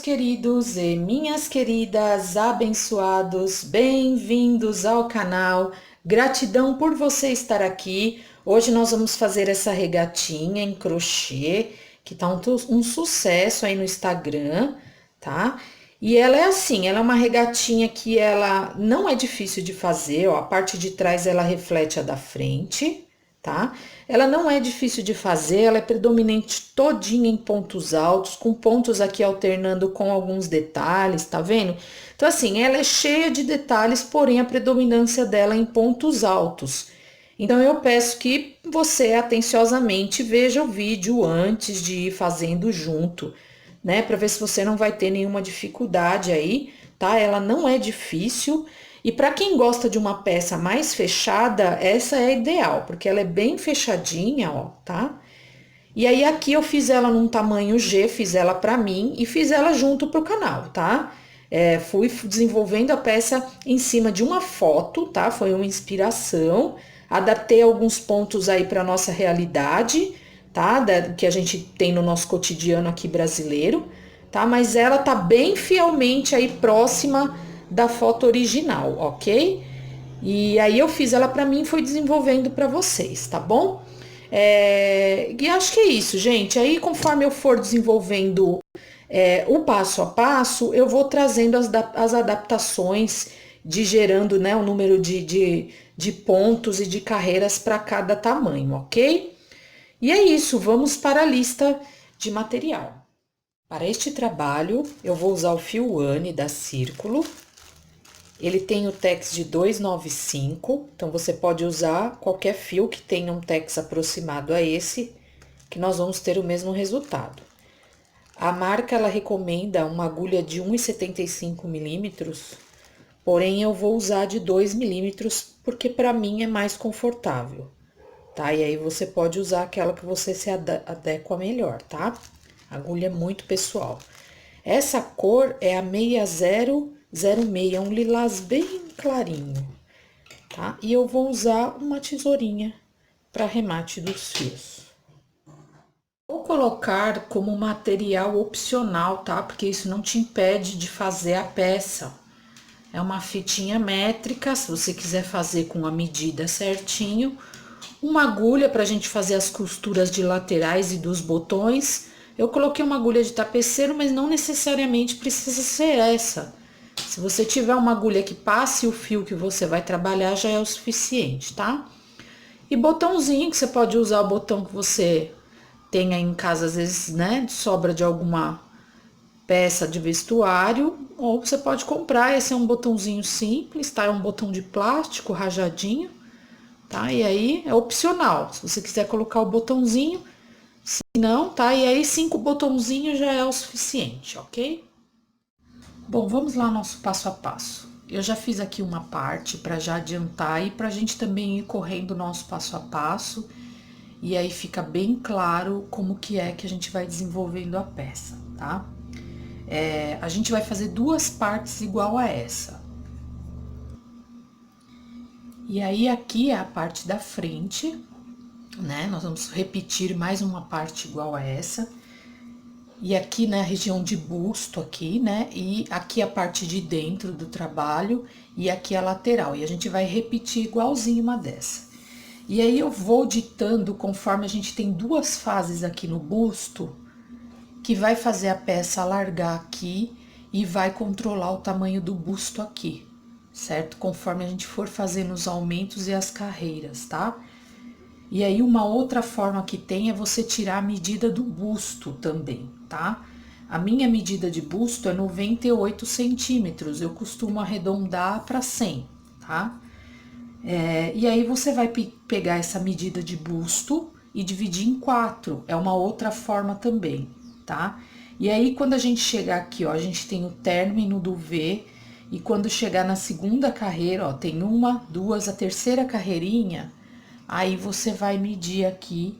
queridos e minhas queridas, abençoados, bem-vindos ao canal. Gratidão por você estar aqui. Hoje nós vamos fazer essa regatinha em crochê, que tá um sucesso aí no Instagram, tá? E ela é assim, ela é uma regatinha que ela não é difícil de fazer, ó, a parte de trás ela reflete a da frente, tá? Ela não é difícil de fazer, ela é predominante todinha em pontos altos, com pontos aqui alternando com alguns detalhes, tá vendo? Então, assim, ela é cheia de detalhes, porém a predominância dela é em pontos altos. Então, eu peço que você atenciosamente veja o vídeo antes de ir fazendo junto, né? Para ver se você não vai ter nenhuma dificuldade aí, tá? Ela não é difícil. E para quem gosta de uma peça mais fechada, essa é ideal, porque ela é bem fechadinha, ó, tá? E aí aqui eu fiz ela num tamanho G, fiz ela para mim e fiz ela junto pro canal, tá? Fui desenvolvendo a peça em cima de uma foto, tá? Foi uma inspiração. Adaptei alguns pontos aí para nossa realidade, tá? Que a gente tem no nosso cotidiano aqui brasileiro, tá? Mas ela tá bem fielmente aí próxima da foto original, ok? E aí eu fiz ela para mim e fui desenvolvendo para vocês, tá bom? E acho que é isso, gente. Aí conforme eu for desenvolvendo o passo a passo, eu vou trazendo as adaptações de gerando, né, o número de pontos e de carreiras para cada tamanho, ok? E é isso, vamos para a lista de material. Para este trabalho, eu vou usar o fio Anne da Círculo. Ele tem o tex de 295, então você pode usar qualquer fio que tenha um tex aproximado a esse, que nós vamos ter o mesmo resultado. A marca, ela recomenda uma agulha de 1,75 milímetros, porém eu vou usar de 2 milímetros, porque para mim é mais confortável, tá? E aí você pode usar aquela que você se adequa melhor, tá? Agulha muito pessoal. Essa cor é a 6006, é um lilás bem clarinho, tá? E eu vou usar uma tesourinha para arremate dos fios. Vou colocar como material opcional, tá? Porque isso não te impede de fazer a peça. É uma fitinha métrica, se você quiser fazer com a medida certinho. Uma agulha para a gente fazer as costuras de laterais e dos botões. Eu coloquei uma agulha de tapeceiro, mas não necessariamente precisa ser essa. Se você tiver uma agulha que passe o fio que você vai trabalhar, já é o suficiente, tá? E botãozinho, que você pode usar o botão que você tenha em casa, às vezes, né, de sobra de alguma peça de vestuário, ou você pode comprar. Esse é um botãozinho simples, tá? É um botão de plástico rajadinho, tá? E aí é opcional, se você quiser colocar o botãozinho, se não, tá? E aí 5 botãozinhos já é o suficiente, ok? Bom, vamos lá nosso passo a passo. Eu já fiz aqui uma parte para já adiantar e para a gente também ir correndo o nosso passo a passo. E aí fica bem claro como que é que a gente vai desenvolvendo a peça, tá? A gente vai fazer duas partes igual a essa. E aí aqui é a parte da frente, né? Nós vamos repetir mais uma parte igual a essa. E aqui na região de busto aqui, né? E aqui a parte de dentro do trabalho e aqui a lateral. E a gente vai repetir igualzinho uma dessa. E aí eu vou ditando conforme a gente tem duas fases aqui no busto, que vai fazer a peça alargar aqui e vai controlar o tamanho do busto aqui, certo? Conforme a gente for fazendo os aumentos e as carreiras, tá? E aí uma outra forma que tem é você tirar a medida do busto também, tá? A minha medida de busto é 98 centímetros, eu costumo arredondar para 100, tá? E aí você vai pegar essa medida de busto e dividir em 4, é uma outra forma também, tá? E aí quando a gente chegar aqui, ó, a gente tem o término do V, e quando chegar na segunda carreira, ó, tem uma, duas, a terceira carreirinha, aí você vai medir aqui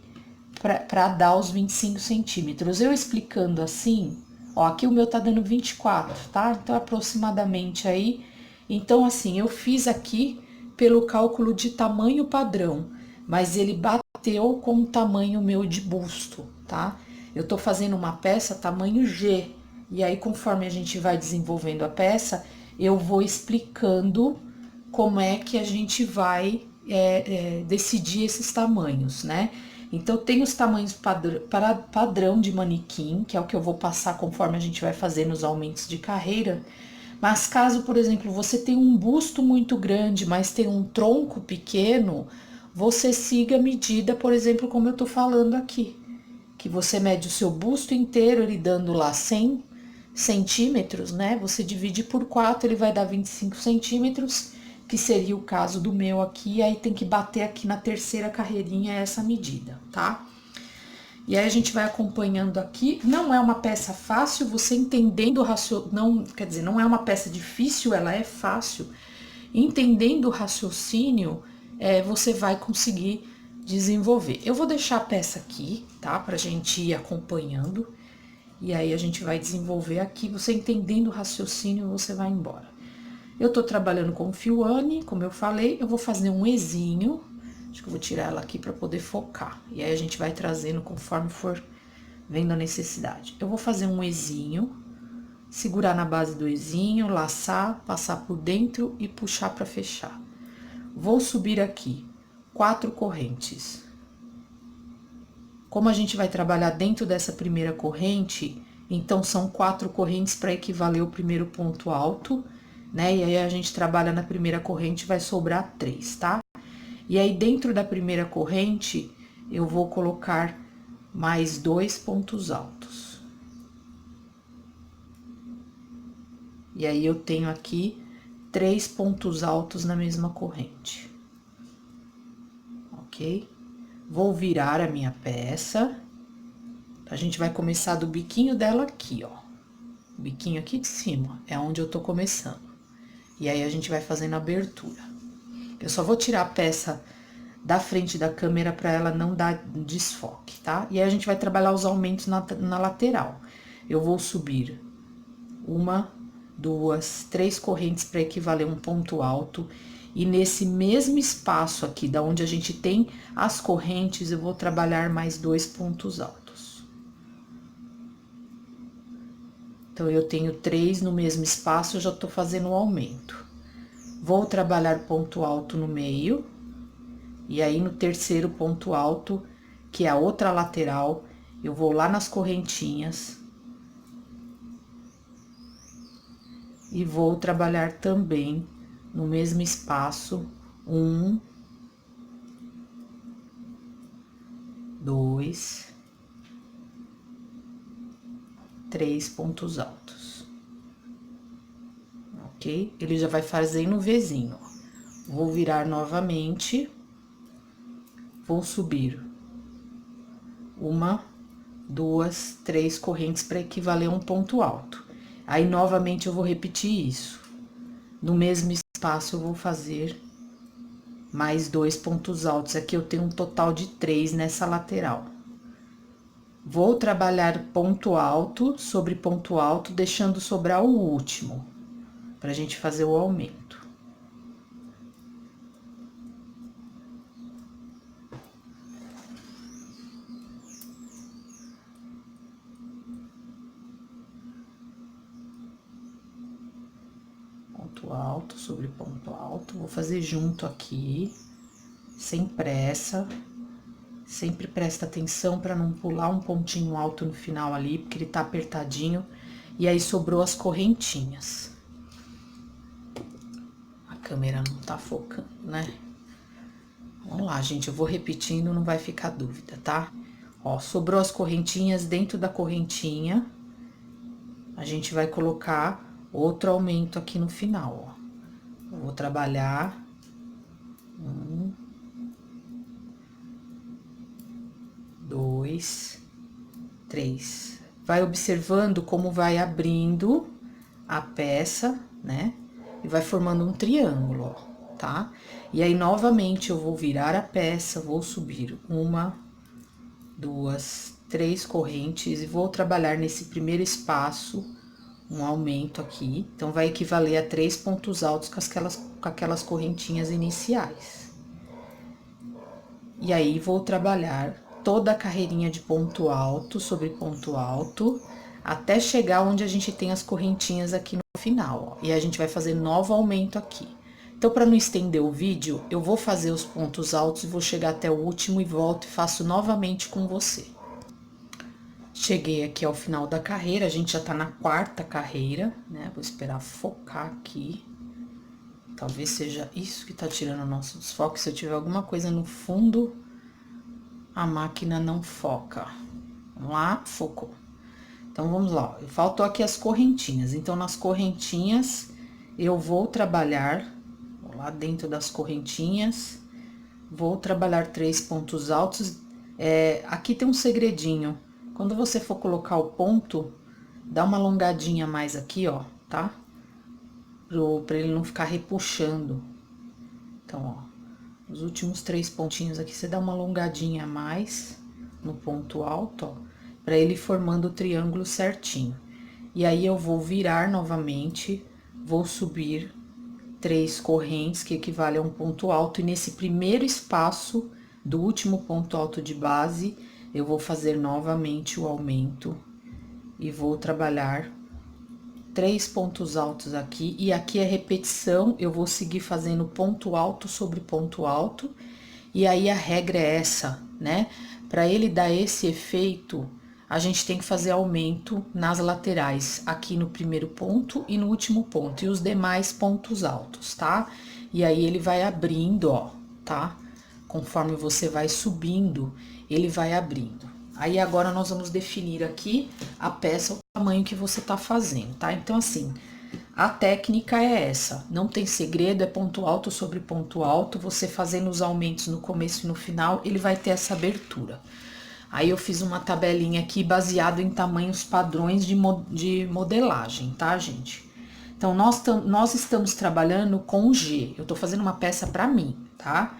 para dar os 25 centímetros. Eu explicando assim, ó, aqui o meu tá dando 24, tá? Então, aproximadamente aí. Então, assim, eu fiz aqui pelo cálculo de tamanho padrão, mas ele bateu com o tamanho meu de busto, tá? Eu tô fazendo uma peça tamanho G, E aí, conforme a gente vai desenvolvendo a peça, eu vou explicando como é que a gente vai decidir esses tamanhos, né? Então, tem os tamanhos padrão de manequim, que é o que eu vou passar conforme a gente vai fazendo os aumentos de carreira. Mas caso, por exemplo, você tenha um busto muito grande, mas tem um tronco pequeno, você siga a medida, por exemplo, como eu tô falando aqui. Que você mede o seu busto inteiro, ele dando lá 100 centímetros, né? Você divide por 4, ele vai dar 25 centímetros, que seria o caso do meu aqui. Aí tem que bater aqui na terceira carreirinha essa medida, tá? E aí a gente vai acompanhando aqui. Não é uma peça fácil, você entendendo o raciocínio, não, quer dizer, não é uma peça difícil, ela é fácil. Entendendo o raciocínio, você vai conseguir desenvolver. Eu vou deixar a peça aqui, tá? Pra gente ir acompanhando. E aí a gente vai desenvolver aqui. Você entendendo o raciocínio, você vai embora. Eu tô trabalhando com fio Anne, como eu falei, eu vou fazer um Ezinho. Acho que eu vou tirar ela aqui para poder focar. E aí a gente vai trazendo conforme for vendo a necessidade. Eu vou fazer um Ezinho, segurar na base do Ezinho, laçar, passar por dentro e puxar para fechar. Vou subir aqui 4 correntes. Como a gente vai trabalhar dentro dessa primeira corrente, então são 4 correntes para equivaler o primeiro ponto alto, né? E aí a gente trabalha na primeira corrente, vai sobrar 3, tá? E aí dentro da primeira corrente, eu vou colocar mais 2 pontos altos. E aí eu tenho aqui 3 pontos altos na mesma corrente. Ok? Vou virar a minha peça. A gente vai começar do biquinho dela aqui, ó. O biquinho aqui de cima é onde eu tô começando. E aí a gente vai fazendo a abertura. Eu só vou tirar a peça da frente da câmera para ela não dar desfoque, tá? E aí a gente vai trabalhar os aumentos na lateral. Eu vou subir 1, 2, 3 correntes para equivaler um ponto alto. E nesse mesmo espaço aqui, da onde a gente tem as correntes, eu vou trabalhar mais 2 pontos altos. Então, eu tenho 3 no mesmo espaço, eu já tô fazendo o aumento. Vou trabalhar ponto alto no meio. E aí, no terceiro ponto alto, que é a outra lateral, eu vou lá nas correntinhas. E vou trabalhar também no mesmo espaço, 1, 2, 3 pontos altos. Ok? Ele já vai fazendo o Vzinho. Vou virar novamente. Vou subir 1, 2, 3 correntes para equivaler a um ponto alto. Aí, novamente, eu vou repetir isso. No mesmo espaço, eu vou fazer mais 2 pontos altos. Aqui eu tenho um total de 3 nessa lateral. Vou trabalhar ponto alto sobre ponto alto, deixando sobrar o último, pra gente fazer o aumento. Ponto alto sobre ponto alto, vou fazer junto aqui, sem pressa. Sempre presta atenção para não pular um pontinho alto no final ali, porque ele tá apertadinho. E aí, sobrou as correntinhas. A câmera não tá focando, né? Vamos lá, gente, eu vou repetindo, não vai ficar dúvida, tá? Ó, sobrou as correntinhas, dentro da correntinha, a gente vai colocar outro aumento aqui no final, ó. Eu vou trabalhar 1, 2, 3. Vai observando como vai abrindo a peça, né? E vai formando um triângulo, ó, tá? E aí, novamente, eu vou virar a peça, vou subir 1, 2, 3 correntes e vou trabalhar nesse primeiro espaço um aumento aqui. Então, vai equivaler a 3 pontos altos com aquelas correntinhas iniciais. E aí, vou trabalhar toda a carreirinha de ponto alto sobre ponto alto, até chegar onde a gente tem as correntinhas aqui no final, ó. E a gente vai fazer novo aumento aqui. Então, para não estender o vídeo, eu vou fazer os pontos altos e vou chegar até o último e volto e faço novamente com você. Cheguei aqui ao final da carreira, a gente já tá na quarta carreira, né? Vou esperar focar aqui. Talvez seja isso que tá tirando o nosso desfoque. Se eu tiver alguma coisa no fundo, a máquina não foca. Vamos lá, focou. Então, vamos lá. Faltou aqui as correntinhas. Então, nas correntinhas, eu vou trabalhar, lá dentro das correntinhas, vou trabalhar 3 pontos altos. Aqui tem um segredinho. Quando você for colocar o ponto, dá uma alongadinha mais aqui, ó, tá? Pra ele não ficar repuxando. Então, ó, os últimos 3 pontinhos aqui, você dá uma alongadinha a mais no ponto alto, ó, pra ele ir formando o triângulo certinho. E aí, eu vou virar novamente, vou subir 3 correntes, que equivale a um ponto alto, e nesse primeiro espaço do último ponto alto de base, eu vou fazer novamente o aumento e vou trabalhar 3 pontos altos aqui, e aqui é repetição, eu vou seguir fazendo ponto alto sobre ponto alto, e aí a regra é essa, né? Para ele dar esse efeito, a gente tem que fazer aumento nas laterais, aqui no primeiro ponto e no último ponto, e os demais pontos altos, tá? E aí ele vai abrindo, ó, tá? Conforme você vai subindo, ele vai abrindo. Aí agora nós vamos definir aqui a peça, o tamanho que você tá fazendo, tá? Então, assim, a técnica é essa, não tem segredo, é ponto alto sobre ponto alto, você fazendo os aumentos no começo e no final, ele vai ter essa abertura. Aí eu fiz uma tabelinha aqui baseado em tamanhos padrões de modelagem, tá, gente? Então, nós estamos trabalhando com G, eu tô fazendo uma peça pra mim, tá?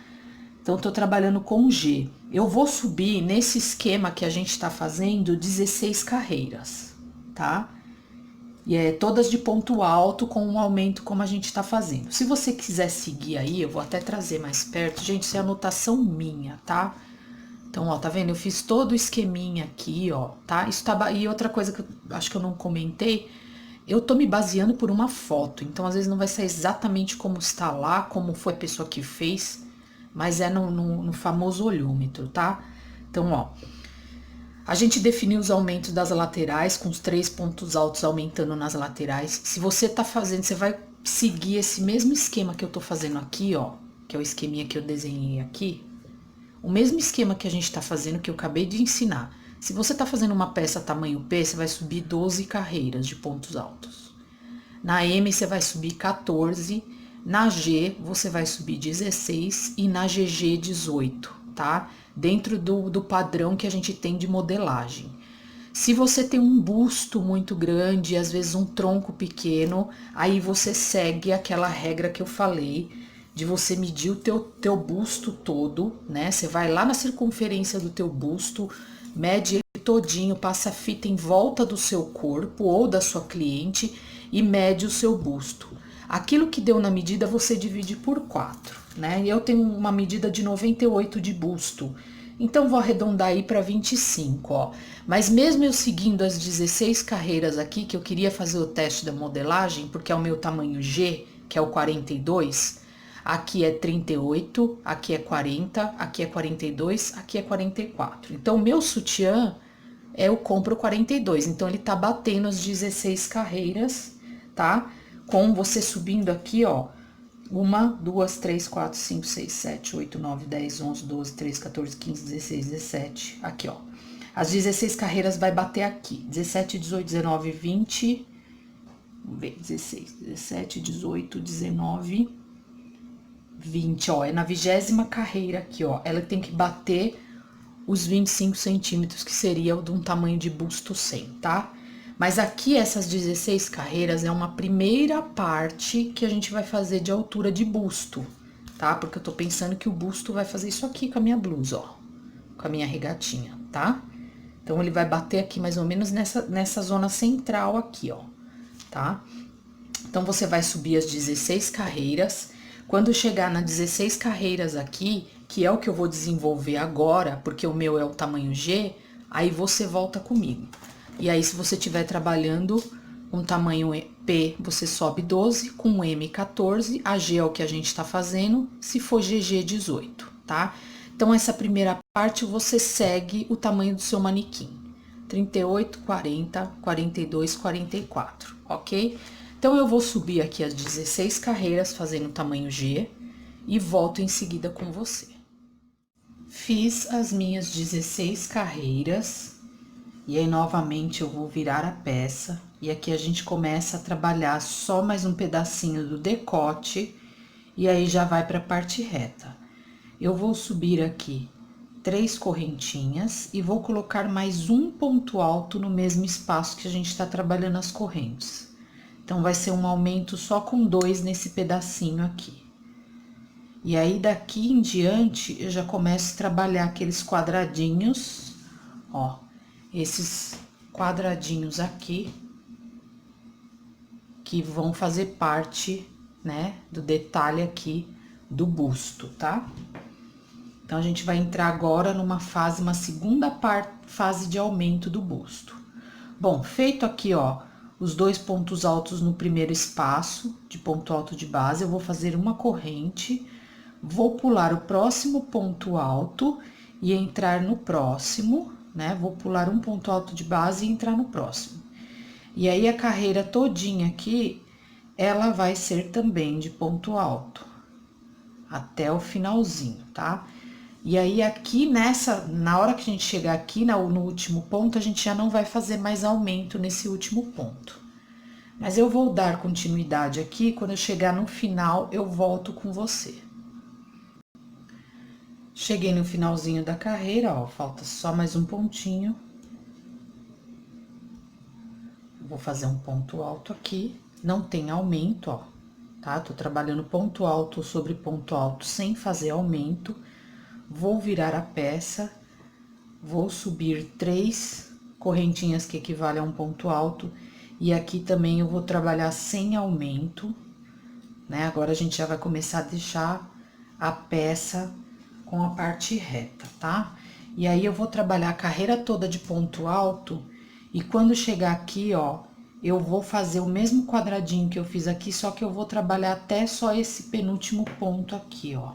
Então, tô trabalhando com G. Eu vou subir nesse esquema que a gente tá fazendo 16 carreiras, tá? E todas de ponto alto com um aumento como a gente tá fazendo. Se você quiser seguir aí, eu vou até trazer mais perto. Gente, isso é anotação minha, tá? Então, ó, tá vendo? Eu fiz todo o esqueminha aqui, ó, tá? Isso tá... E outra coisa que eu acho que eu não comentei, eu tô me baseando por uma foto. Então, às vezes não vai ser exatamente como está lá, como foi a pessoa que fez, mas é no famoso olhômetro, tá? Então, ó, a gente definiu os aumentos das laterais, com os 3 pontos altos aumentando nas laterais. Se você tá fazendo, você vai seguir esse mesmo esquema que eu tô fazendo aqui, ó, que é o esqueminha que eu desenhei aqui. O mesmo esquema que a gente tá fazendo, que eu acabei de ensinar. Se você tá fazendo uma peça tamanho P, você vai subir 12 carreiras de pontos altos. Na M, você vai subir 14. Na G, você vai subir 16 e na GG 18, tá? Dentro do padrão que a gente tem de modelagem. Se você tem um busto muito grande, às vezes um tronco pequeno, aí você segue aquela regra que eu falei, de você medir o teu busto todo, né? Você vai lá na circunferência do teu busto, mede ele todinho, passa a fita em volta do seu corpo ou da sua cliente e mede o seu busto. Aquilo que deu na medida você divide por 4, né? Eu tenho uma medida de 98 de busto, então vou arredondar aí para 25, ó. Mas mesmo eu seguindo as 16 carreiras aqui, que eu queria fazer o teste da modelagem, porque é o meu tamanho G, que é o 42, aqui é 38, aqui é 40, aqui é 42, aqui é 44. Então, o meu sutiã, eu compro 42, então ele tá batendo as 16 carreiras, tá? Com você subindo aqui, ó, 1, 2, 3, 4, 5, 6, 7, 8, 9, 10, 11, 12, 13, 14, 15, 16, 17. Aqui, ó. As 16 carreiras vai bater aqui. 17, 18, 19, 20. Vamos ver, 16, 17, 18, 19, 20. Ó, é na 20ª carreira aqui, ó. Ela tem que bater os 25 centímetros, que seria de um tamanho de busto 100, tá? Mas aqui, essas 16 carreiras é uma primeira parte que a gente vai fazer de altura de busto, tá? Porque eu tô pensando que o busto vai fazer isso aqui com a minha blusa, ó. Com a minha regatinha, tá? Então, ele vai bater aqui mais ou menos nessa zona central aqui, ó, tá? Então, você vai subir as 16 carreiras. Quando chegar nas 16 carreiras aqui, que é o que eu vou desenvolver agora, porque o meu é o tamanho G, aí você volta comigo. E aí, se você estiver trabalhando com tamanho P, você sobe 12, com M 14, a G é o que a gente tá fazendo, se for GG 18, tá? Então, essa primeira parte você segue o tamanho do seu manequim. 38, 40, 42, 44, ok? Então, eu vou subir aqui as 16 carreiras fazendo o tamanho G e volto em seguida com você. Fiz as minhas 16 carreiras e aí novamente eu vou virar a peça e aqui a gente começa a trabalhar só mais um pedacinho do decote e aí já vai para a parte reta. Eu vou subir aqui 3 correntinhas e vou colocar mais um ponto alto no mesmo espaço que a gente está trabalhando as correntes. Então, vai ser um aumento só com 2 nesse pedacinho aqui. E aí, daqui em diante, eu já começo a trabalhar aqueles quadradinhos, ó, esses quadradinhos aqui, que vão fazer parte, né, do detalhe aqui do busto, tá? Então, a gente vai entrar agora numa fase, uma segunda fase de aumento do busto. Bom, feito aqui, ó, os 2 pontos altos no primeiro espaço de ponto alto de base, eu vou fazer uma corrente, vou pular o próximo ponto alto e entrar no próximo, né? Vou pular um ponto alto de base e entrar no próximo. E aí, a carreira todinha aqui, ela vai ser também de ponto alto, até o finalzinho, tá? E aí, aqui na hora que a gente chegar aqui no último ponto, a gente já não vai fazer mais aumento nesse último ponto. Mas eu vou dar continuidade aqui, quando eu chegar no final, eu volto com você. Cheguei no finalzinho da carreira, ó, falta só mais um pontinho. Vou fazer um ponto alto aqui, não tem aumento, ó, tá? Tô trabalhando ponto alto sobre ponto alto sem fazer aumento. Vou virar a peça, vou subir 3 correntinhas que equivalem a um ponto alto, e aqui também eu vou trabalhar sem aumento, né? Agora, a gente já vai começar a deixar a peça com a parte reta, tá? E aí, eu vou trabalhar a carreira toda de ponto alto, e quando chegar aqui, ó, eu vou fazer o mesmo quadradinho que eu fiz aqui, só que eu vou trabalhar até só esse penúltimo ponto aqui, ó.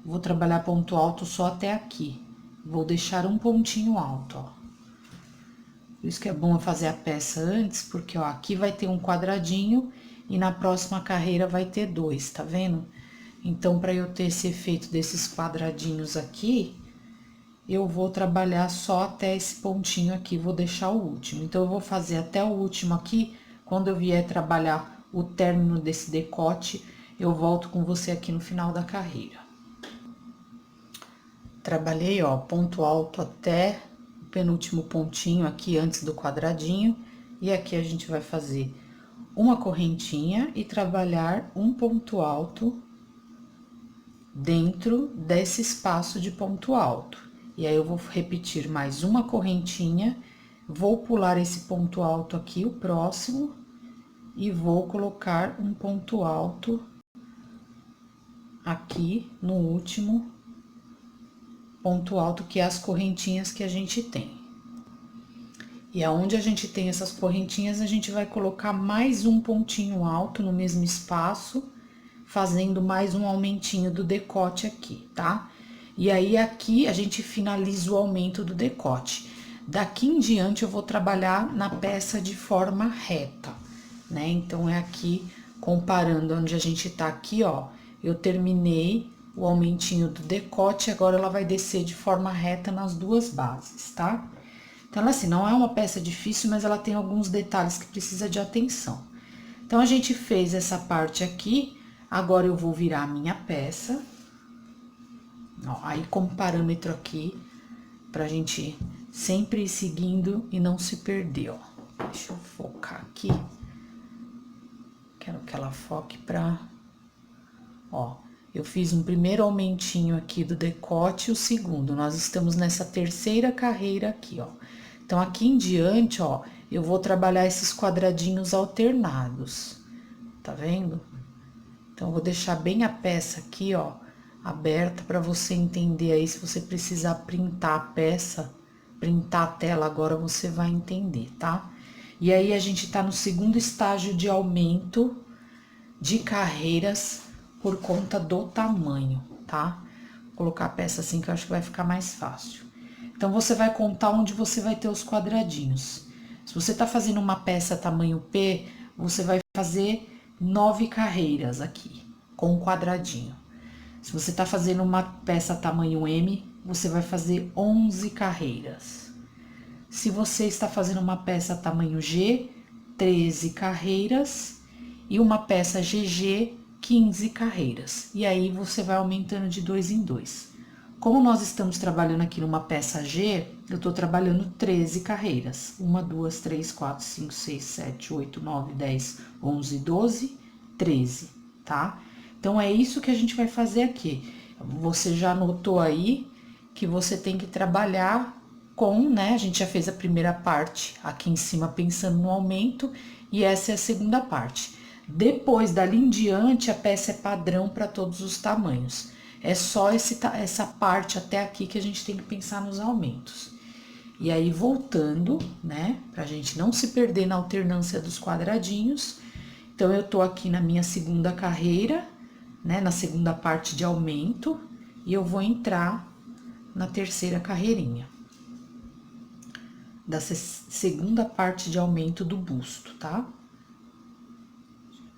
Vou trabalhar ponto alto só até aqui. Vou deixar um pontinho alto, ó. Por isso que é bom eu fazer a peça antes, porque, ó, aqui vai ter um quadradinho e na próxima carreira vai ter 2, tá vendo? Então, para eu ter esse efeito desses quadradinhos aqui, eu vou trabalhar só até esse pontinho aqui, vou deixar o último. Então, eu vou fazer até o último aqui, quando eu vier trabalhar o término desse decote, eu volto com você aqui no final da carreira. Trabalhei, ó, ponto alto até o penúltimo pontinho aqui antes do quadradinho, e aqui a gente vai fazer uma correntinha e trabalhar um ponto alto dentro desse espaço de ponto alto. E aí, eu vou repetir mais uma correntinha, vou pular esse ponto alto aqui, o próximo, e vou colocar um ponto alto aqui no último ponto alto, que é as correntinhas que a gente tem. E aonde a gente tem essas correntinhas, a gente vai colocar mais um pontinho alto no mesmo espaço, fazendo mais um aumentinho do decote aqui, tá? E aí, aqui, a gente finaliza o aumento do decote. Daqui em diante, eu vou trabalhar na peça de forma reta, né? Então, é aqui, comparando onde a gente tá aqui, ó, eu terminei o aumentinho do decote, agora ela vai descer de forma reta nas 2 bases, tá? Então, assim, não é uma peça difícil, mas ela tem alguns detalhes que precisa de atenção. Então, a gente fez essa parte aqui, agora eu vou virar a minha peça. Ó, aí, com parâmetro aqui, pra gente sempre ir seguindo e não se perder, ó. Deixa eu focar aqui. Quero que ela foque pra... Ó, eu fiz um primeiro aumentinho aqui do decote e o segundo. Nós estamos nessa terceira carreira aqui, ó. Então, aqui em diante, ó, eu vou trabalhar esses quadradinhos alternados, tá vendo? Então, eu vou deixar bem a peça aqui, ó, aberta para você entender aí, se você precisar printar a peça, printar a tela agora, você vai entender, tá? E aí, a gente tá no segundo estágio de aumento de carreiras por conta do tamanho, tá? Vou colocar a peça assim que eu acho que vai ficar mais fácil. Então, você vai contar onde você vai ter os quadradinhos. Se você tá fazendo uma peça tamanho P, você vai fazer 9 carreiras aqui, com um quadradinho. Se você tá fazendo uma peça tamanho M, você vai fazer 11 carreiras. Se você está fazendo uma peça tamanho G, 13 carreiras. E uma peça GG, 15 carreiras. E aí, você vai aumentando de 2 em 2. Como nós estamos trabalhando aqui numa peça G, eu tô trabalhando 13 carreiras. 1, 2, 3, 4, 5, 6, 7, 8, 9, 10, 11, 12, 13, tá? Então, é isso que a gente vai fazer aqui. Você já notou aí que você tem que trabalhar com, né? A gente já fez a primeira parte aqui em cima pensando no aumento e essa é a segunda parte. Depois, dali em diante, a peça é padrão para todos os tamanhos. É só essa parte até aqui que a gente tem que pensar nos aumentos. E aí, voltando, né, pra gente não se perder na alternância dos quadradinhos. Então, eu tô aqui na minha segunda carreira, né, na segunda parte de aumento, e eu vou entrar na terceira carreirinha. Da segunda parte de aumento do busto, tá?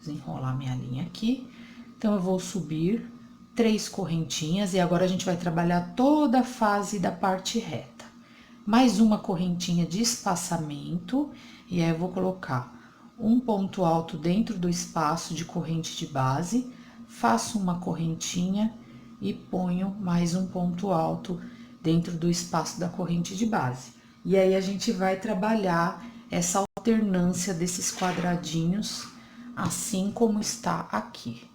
Desenrolar minha linha aqui. Então, eu vou subir 3 correntinhas e agora a gente vai trabalhar toda a fase da parte reta. Mais uma correntinha de espaçamento e aí eu vou colocar um ponto alto dentro do espaço de corrente de base, faço uma correntinha e ponho mais um ponto alto dentro do espaço da corrente de base. E aí, a gente vai trabalhar essa alternância desses quadradinhos, assim como está aqui,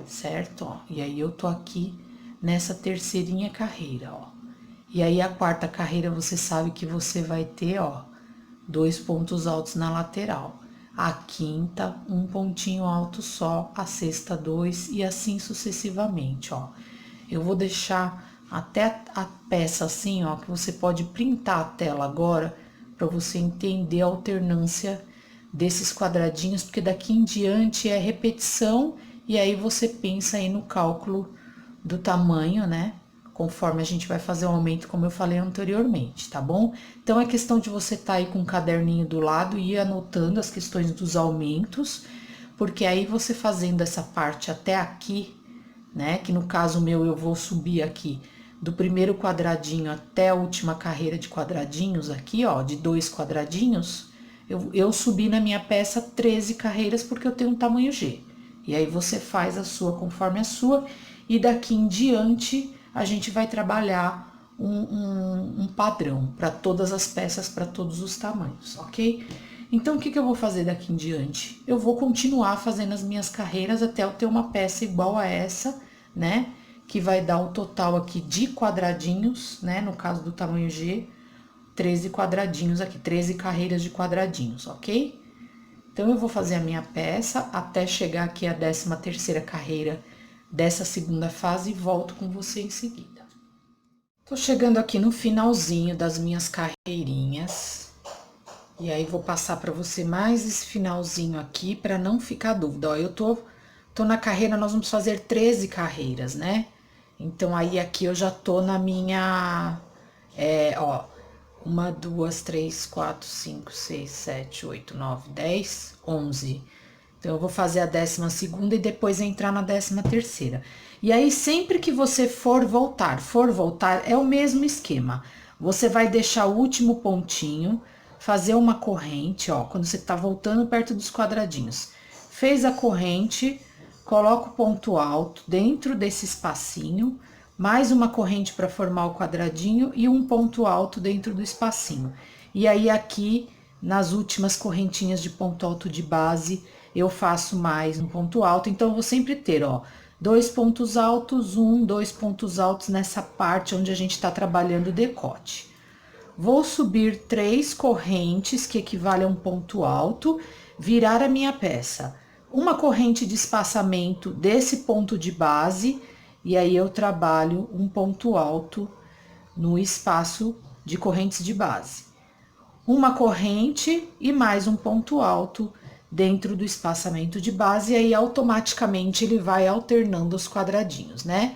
certo? Ó, e aí, eu tô aqui nessa terceirinha carreira, ó. E aí, a quarta carreira, você sabe que você vai ter, ó, 2 pontos altos na lateral. A quinta, um pontinho alto só, a sexta, 2 e assim sucessivamente, ó. Eu vou deixar até a peça assim, ó, que você pode printar a tela agora, para você entender a alternância desses quadradinhos, porque daqui em diante é repetição, e aí você pensa aí no cálculo do tamanho, né? Conforme a gente vai fazer o aumento, como eu falei anteriormente, tá bom? Então, é questão de você tá aí com um caderninho do lado e ir anotando as questões dos aumentos, porque aí você fazendo essa parte até aqui, né? Que no caso meu eu vou subir aqui do primeiro quadradinho até a última carreira de quadradinhos aqui, ó, de 2 quadradinhos, eu subi na minha peça 13 carreiras porque eu tenho um tamanho G. E aí você faz a sua conforme a sua e daqui em diante a gente vai trabalhar um padrão para todas as peças, para todos os tamanhos, ok? Então, o que eu vou fazer daqui em diante? Eu vou continuar fazendo as minhas carreiras até eu ter uma peça igual a essa, né? Que vai dar o total aqui de quadradinhos, né? No caso do tamanho G, 13 quadradinhos aqui, 13 carreiras de quadradinhos, ok? Então, eu vou fazer a minha peça até chegar aqui a 13ª carreira dessa segunda fase e volto com você em seguida. Tô chegando aqui no finalzinho das minhas carreirinhas. E aí, vou passar para você mais esse finalzinho aqui, para não ficar dúvida. Ó, eu tô na carreira, nós vamos fazer 13 carreiras, né? Então, aí, aqui eu já tô na minha... ó, 1, 2, 3, 4, 5, 6, 7, 8, 9, 10, 11. Então, eu vou fazer a 12ª e depois entrar na 13ª. E aí, sempre que você for voltar, é o mesmo esquema. Você vai deixar o último pontinho, fazer uma corrente, ó, quando você tá voltando perto dos quadradinhos. Fez a corrente, coloca o ponto alto dentro desse espacinho, mais uma corrente para formar o quadradinho e um ponto alto dentro do espacinho. E aí, aqui, nas últimas correntinhas de ponto alto de base, eu faço mais um ponto alto. Então, eu vou sempre ter, ó, 2 pontos altos, 2 pontos altos nessa parte onde a gente tá trabalhando o decote. Vou subir 3 correntes, que equivale a um ponto alto, virar a minha peça. Uma corrente de espaçamento desse ponto de base, e aí eu trabalho um ponto alto no espaço de correntes de base. Uma corrente e mais um ponto alto dentro do espaçamento de base, e aí automaticamente ele vai alternando os quadradinhos, né?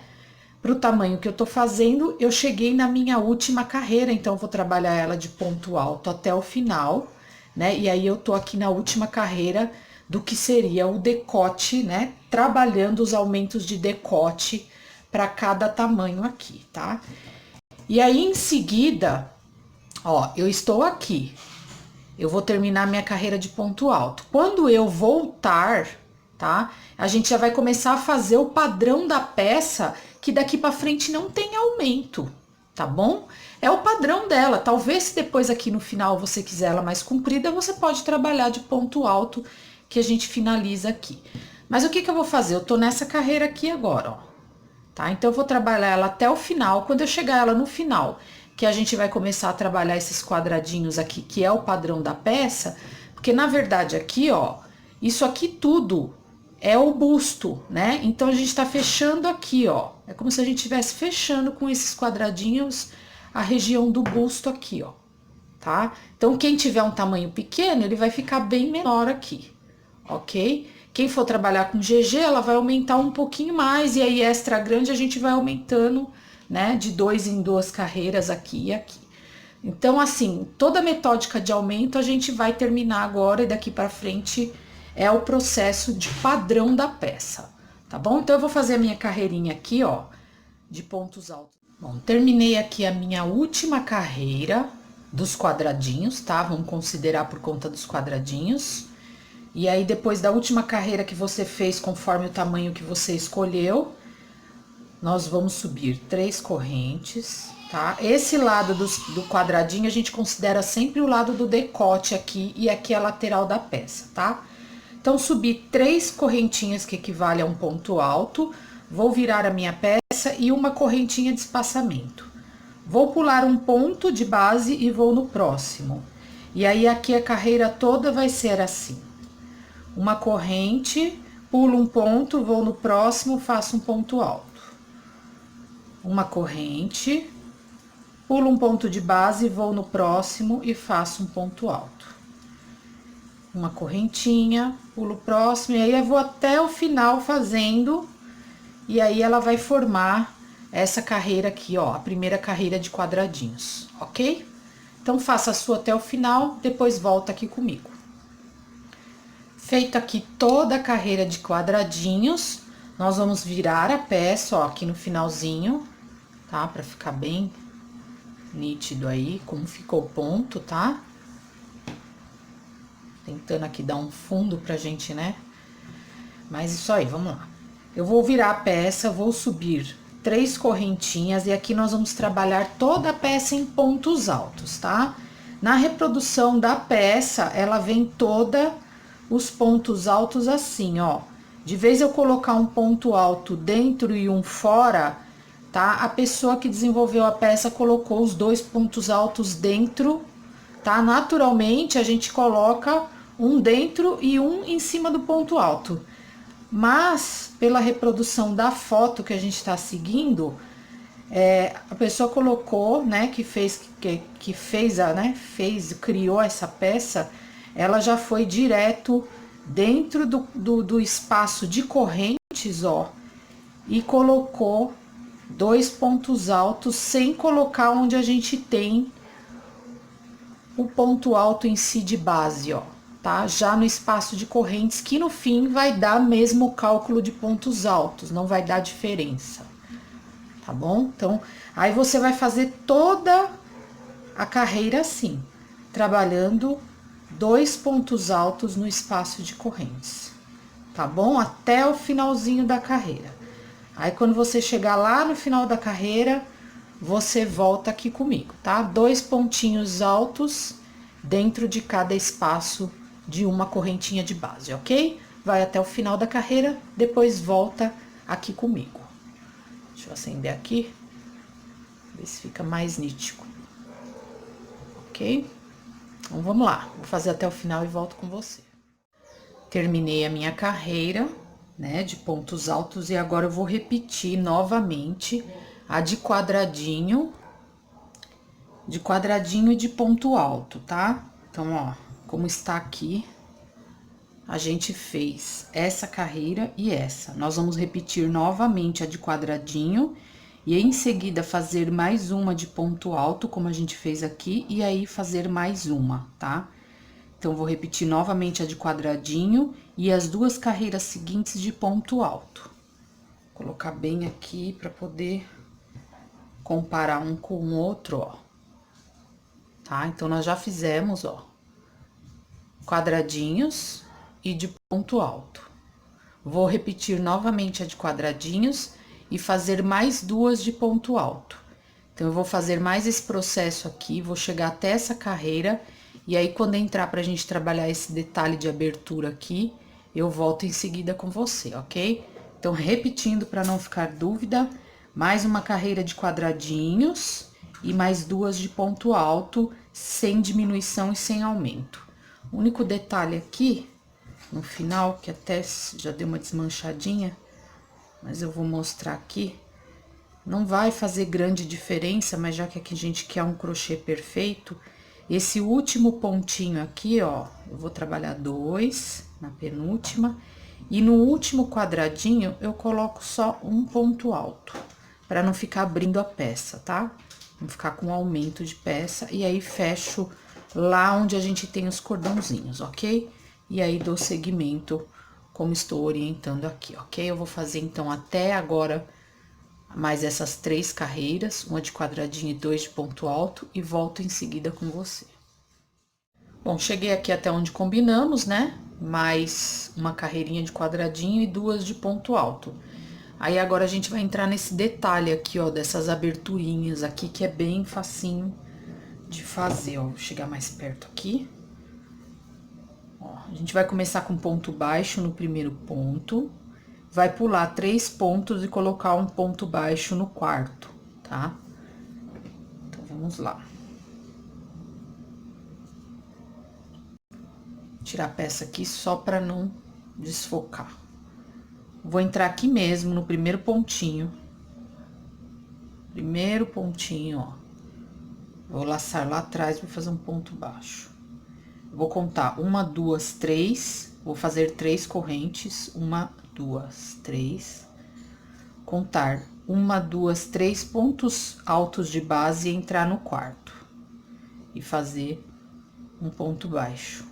Para o tamanho que eu tô fazendo, eu cheguei na minha última carreira, então eu vou trabalhar ela de ponto alto até o final, né? E aí eu tô aqui na última carreira do que seria o decote, né? Trabalhando os aumentos de decote para cada tamanho aqui, tá? E aí em seguida, ó, eu estou aqui. Eu vou terminar minha carreira de ponto alto. Quando eu voltar, tá? A gente já vai começar a fazer o padrão da peça, que daqui para frente não tem aumento, tá bom? É o padrão dela. Talvez se depois aqui no final você quiser ela mais comprida, você pode trabalhar de ponto alto, que a gente finaliza aqui. Mas o que que eu vou fazer? Eu tô nessa carreira aqui agora, ó. Tá? Então eu vou trabalhar ela até o final. Quando eu chegar ela no final, que a gente vai começar a trabalhar esses quadradinhos aqui, que é o padrão da peça, porque na verdade aqui, ó, isso aqui tudo é o busto, né? Então a gente tá fechando aqui, ó. É como se a gente estivesse fechando com esses quadradinhos a região do busto aqui, ó, tá? Então quem tiver um tamanho pequeno, ele vai ficar bem menor aqui, ok? Quem for trabalhar com GG, ela vai aumentar um pouquinho mais, e aí extra grande a gente vai aumentando, né, de 2 em 2 carreiras aqui e aqui. Então, assim, toda a metódica de aumento a gente vai terminar agora, e daqui para frente é o processo de padrão da peça, tá bom? Então, eu vou fazer a minha carreirinha aqui, ó, de pontos altos. Bom, terminei aqui a minha última carreira dos quadradinhos, tá? Vamos considerar por conta dos quadradinhos. E aí, depois da última carreira que você fez, conforme o tamanho que você escolheu, nós vamos subir 3 correntes, tá? Esse lado do quadradinho a gente considera sempre o lado do decote aqui, e aqui é a lateral da peça, tá? Então, subi 3 correntinhas, que equivale a um ponto alto, vou virar a minha peça e uma correntinha de espaçamento. Vou pular um ponto de base e vou no próximo. E aí, aqui a carreira toda vai ser assim. Uma corrente, pulo um ponto, vou no próximo, faço um ponto alto. Uma corrente, pulo um ponto de base, vou no próximo e faço um ponto alto. Uma correntinha, pulo o próximo, e aí eu vou até o final fazendo, e aí ela vai formar essa carreira aqui, ó, a primeira carreira de quadradinhos, ok? Então, faça a sua até o final, depois volta aqui comigo. Feito aqui toda a carreira de quadradinhos, nós vamos virar a peça, ó, aqui no finalzinho, tá? Pra ficar bem nítido aí, como ficou o ponto, tá? Tentando aqui dar um fundo pra gente, né? Mas isso aí, vamos lá. Eu vou virar a peça, vou subir 3 correntinhas, e aqui nós vamos trabalhar toda a peça em pontos altos, tá? Na reprodução da peça, ela vem toda os pontos altos assim, ó. De vez eu colocar um ponto alto dentro e um fora, tá? A pessoa que desenvolveu a peça colocou os 2 pontos altos dentro, tá? Naturalmente, a gente coloca um dentro e um em cima do ponto alto. Mas, pela reprodução da foto que a gente tá seguindo, a pessoa colocou, né, que criou essa peça, ela já foi direto dentro do espaço de correntes, ó, e colocou 2 pontos altos sem colocar onde a gente tem o ponto alto em si de base, ó, tá? Já no espaço de correntes, que no fim vai dar mesmo o cálculo de pontos altos, não vai dar diferença, tá bom? Então, aí você vai fazer toda a carreira assim, trabalhando 2 pontos altos no espaço de correntes, tá bom? Até o finalzinho da carreira. Aí, quando você chegar lá no final da carreira, você volta aqui comigo, tá? 2 pontinhos altos dentro de cada espaço de uma correntinha de base, ok? Vai até o final da carreira, depois volta aqui comigo. Deixa eu acender aqui, ver se fica mais nítido, ok? Então, vamos lá, vou fazer até o final e volto com você. Terminei a minha carreira, né, de pontos altos, e agora eu vou repetir novamente a de quadradinho, de quadradinho e de ponto alto, tá? Então, ó, como está aqui, a gente fez essa carreira e essa. Nós vamos repetir novamente a de quadradinho e em seguida fazer mais uma de ponto alto, como a gente fez aqui, e aí fazer mais uma, tá? Então, vou repetir novamente a de quadradinho e as duas carreiras seguintes de ponto alto. Vou colocar bem aqui para poder comparar um com o outro, ó. Tá? Então, nós já fizemos, ó, quadradinhos e de ponto alto. Vou repetir novamente a de quadradinhos e fazer mais duas de ponto alto. Então, eu vou fazer mais esse processo aqui, vou chegar até essa carreira, e aí, quando entrar pra gente trabalhar esse detalhe de abertura aqui, eu volto em seguida com você, ok? Então, repetindo para não ficar dúvida, mais uma carreira de quadradinhos e mais duas de ponto alto, sem diminuição e sem aumento. O único detalhe aqui, no final, que até já deu uma desmanchadinha, mas eu vou mostrar aqui. Não vai fazer grande diferença, mas já que aqui a gente quer um crochê perfeito, esse último pontinho aqui, ó, eu vou trabalhar dois na penúltima, e no último quadradinho eu coloco só um ponto alto, para não ficar abrindo a peça, tá? Não ficar com aumento de peça, e aí fecho lá onde a gente tem os cordãozinhos, ok? E aí dou seguimento como estou orientando aqui, ok? Eu vou fazer então até agora mais essas 3 carreiras, uma de quadradinho e 2 de ponto alto, e volto em seguida com você. Bom, cheguei aqui até onde combinamos, né? Mais uma carreirinha de quadradinho e 2 de ponto alto. Aí agora a gente vai entrar nesse detalhe aqui, ó, dessas aberturinhas aqui, que é bem facinho de fazer, ó. Vou chegar mais perto aqui. Ó, a gente vai começar com ponto baixo no primeiro ponto. Vai pular 3 pontos e colocar um ponto baixo no quarto, tá? Então, vamos lá. Tirar a peça aqui só pra não desfocar. Vou entrar aqui mesmo no primeiro pontinho. Primeiro pontinho, ó. Vou laçar lá atrás, vou fazer um ponto baixo. Vou contar 1, 2, 3. Vou fazer 3 correntes. 1, 2, 3. Contar 1, 2, 3 pontos altos de base e entrar no quarto. E fazer um ponto baixo.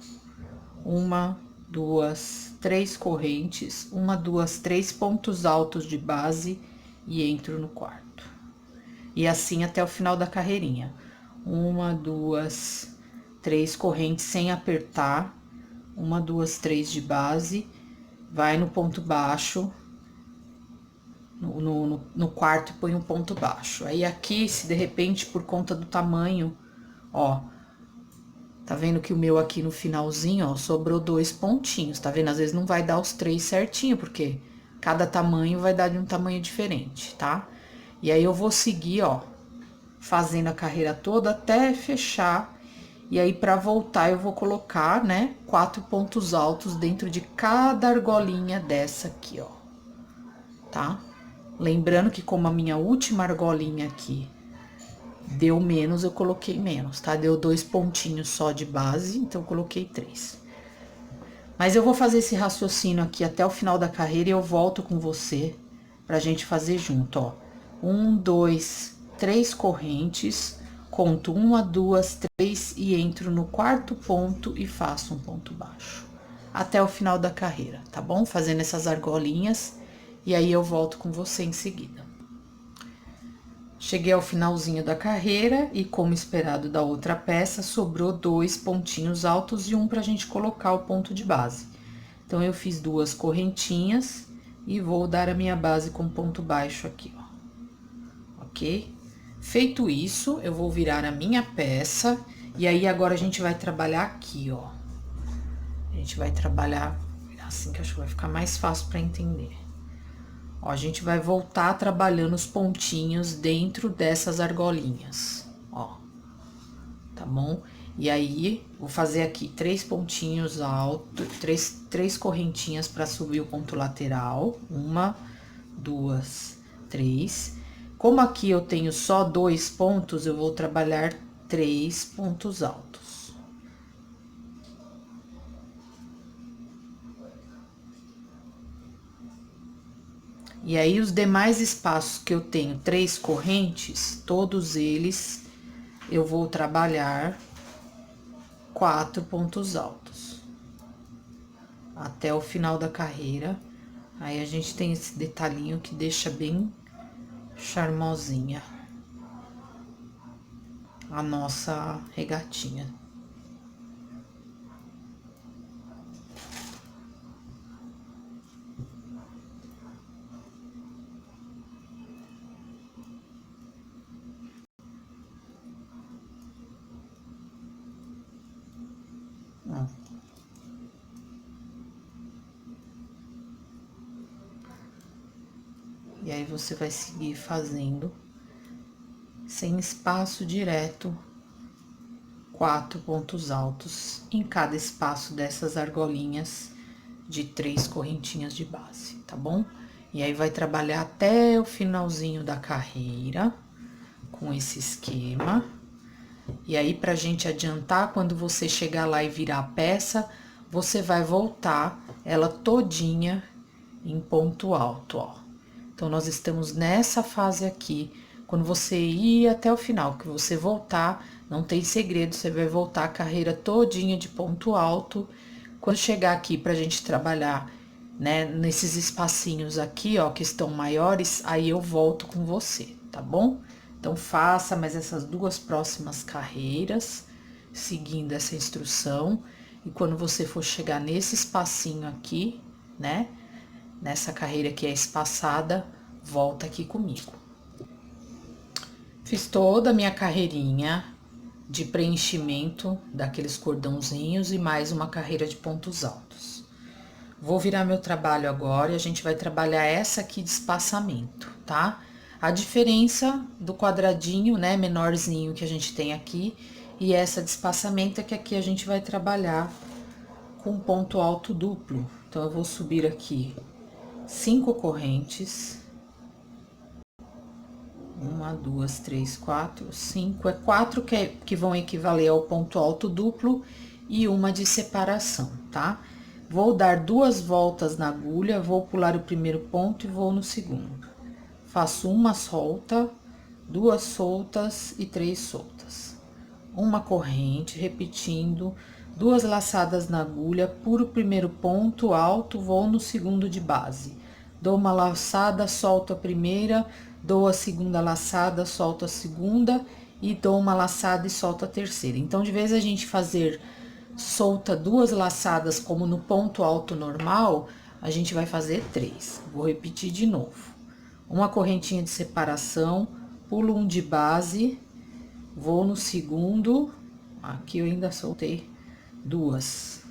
1, 2, 3 correntes. 1, 2, 3 pontos altos de base e entro no quarto. E assim até o final da carreirinha. 1, 2, 3 correntes sem apertar. 1, 2, 3 de base. Vai no ponto baixo. No quarto e põe um ponto baixo. Aí aqui, se de repente, por conta do tamanho, ó, tá vendo que o meu aqui no finalzinho, ó, sobrou 2 pontinhos, tá vendo? Às vezes não vai dar os 3 certinho, porque cada tamanho vai dar de um tamanho diferente, tá? E aí eu vou seguir, ó, fazendo a carreira toda até fechar. E aí, pra voltar, eu vou colocar, né, 4 pontos altos dentro de cada argolinha dessa aqui, ó, tá? Lembrando que como a minha última argolinha aqui deu menos, eu coloquei menos, tá? Deu 2 pontinhos só de base, então eu coloquei 3. Mas eu vou fazer esse raciocínio aqui até o final da carreira e eu volto com você pra gente fazer junto, ó. 1, 2, 3 correntes, conto 1, 2, 3 e entro no quarto ponto e faço um ponto baixo. Até o final da carreira, tá bom? Fazendo essas argolinhas. E aí, eu volto com você em seguida. Cheguei ao finalzinho da carreira e, como esperado da outra peça, sobrou 2 pontinhos altos e um pra gente colocar o ponto de base. Então, eu fiz 2 correntinhas e vou dar a minha base com ponto baixo aqui, ó. Ok? Feito isso, eu vou virar a minha peça e aí, agora, a gente vai trabalhar aqui, ó. A gente vai trabalhar assim, que eu acho que vai ficar mais fácil pra entender. Ó, a gente vai voltar trabalhando os pontinhos dentro dessas argolinhas, ó, tá bom? E aí, vou fazer aqui 3 pontinhos altos, 3 correntinhas para subir o ponto lateral. 1, 2, 3. Como aqui eu tenho só 2 pontos, eu vou trabalhar 3 pontos altos. E aí, os demais espaços que eu tenho 3 correntes, todos eles eu vou trabalhar 4 pontos altos. Até o final da carreira. Aí, a gente tem esse detalhinho que deixa bem charmosinha a nossa regatinha. E aí, você vai seguir fazendo sem espaço direto, 4 pontos altos em cada espaço dessas argolinhas de 3 correntinhas de base, tá bom? E aí, vai trabalhar até o finalzinho da carreira com esse esquema. E aí, pra gente adiantar, quando você chegar lá e virar a peça, você vai voltar ela todinha em ponto alto, ó. Então, nós estamos nessa fase aqui. Quando você ir até o final, que você voltar, não tem segredo, você vai voltar a carreira todinha de ponto alto. Quando chegar aqui pra gente trabalhar, né, nesses espacinhos aqui, ó, que estão maiores, aí eu volto com você, tá bom? Então, faça mais essas 2 próximas carreiras, seguindo essa instrução. E quando você for chegar nesse espacinho aqui, né, nessa carreira que é espaçada, volta aqui comigo. Fiz toda a minha carreirinha de preenchimento daqueles cordãozinhos e mais uma carreira de pontos altos. Vou virar meu trabalho agora e a gente vai trabalhar essa aqui de espaçamento, tá? A diferença do quadradinho, né, menorzinho que a gente tem aqui e essa de espaçamento é que aqui a gente vai trabalhar com ponto alto duplo. Então, eu vou subir aqui 5 correntes. 1, 2, 3, 4, 5. É 4 que vão equivaler ao ponto alto duplo e uma de separação, tá? Vou dar 2 voltas na agulha, vou pular o primeiro ponto e vou no segundo. Faço uma solta, 2 soltas e 3 soltas. Uma corrente, repetindo, 2 laçadas na agulha, puro primeiro ponto alto, vou no segundo de base. Dou uma laçada, solto a primeira, dou a segunda laçada, solto a segunda e dou uma laçada e solto a terceira. Então, de vez a gente fazer solta 2 laçadas como no ponto alto normal, a gente vai fazer 3. Vou repetir de novo. Uma correntinha de separação, pulo um de base, vou no segundo, aqui eu ainda soltei 2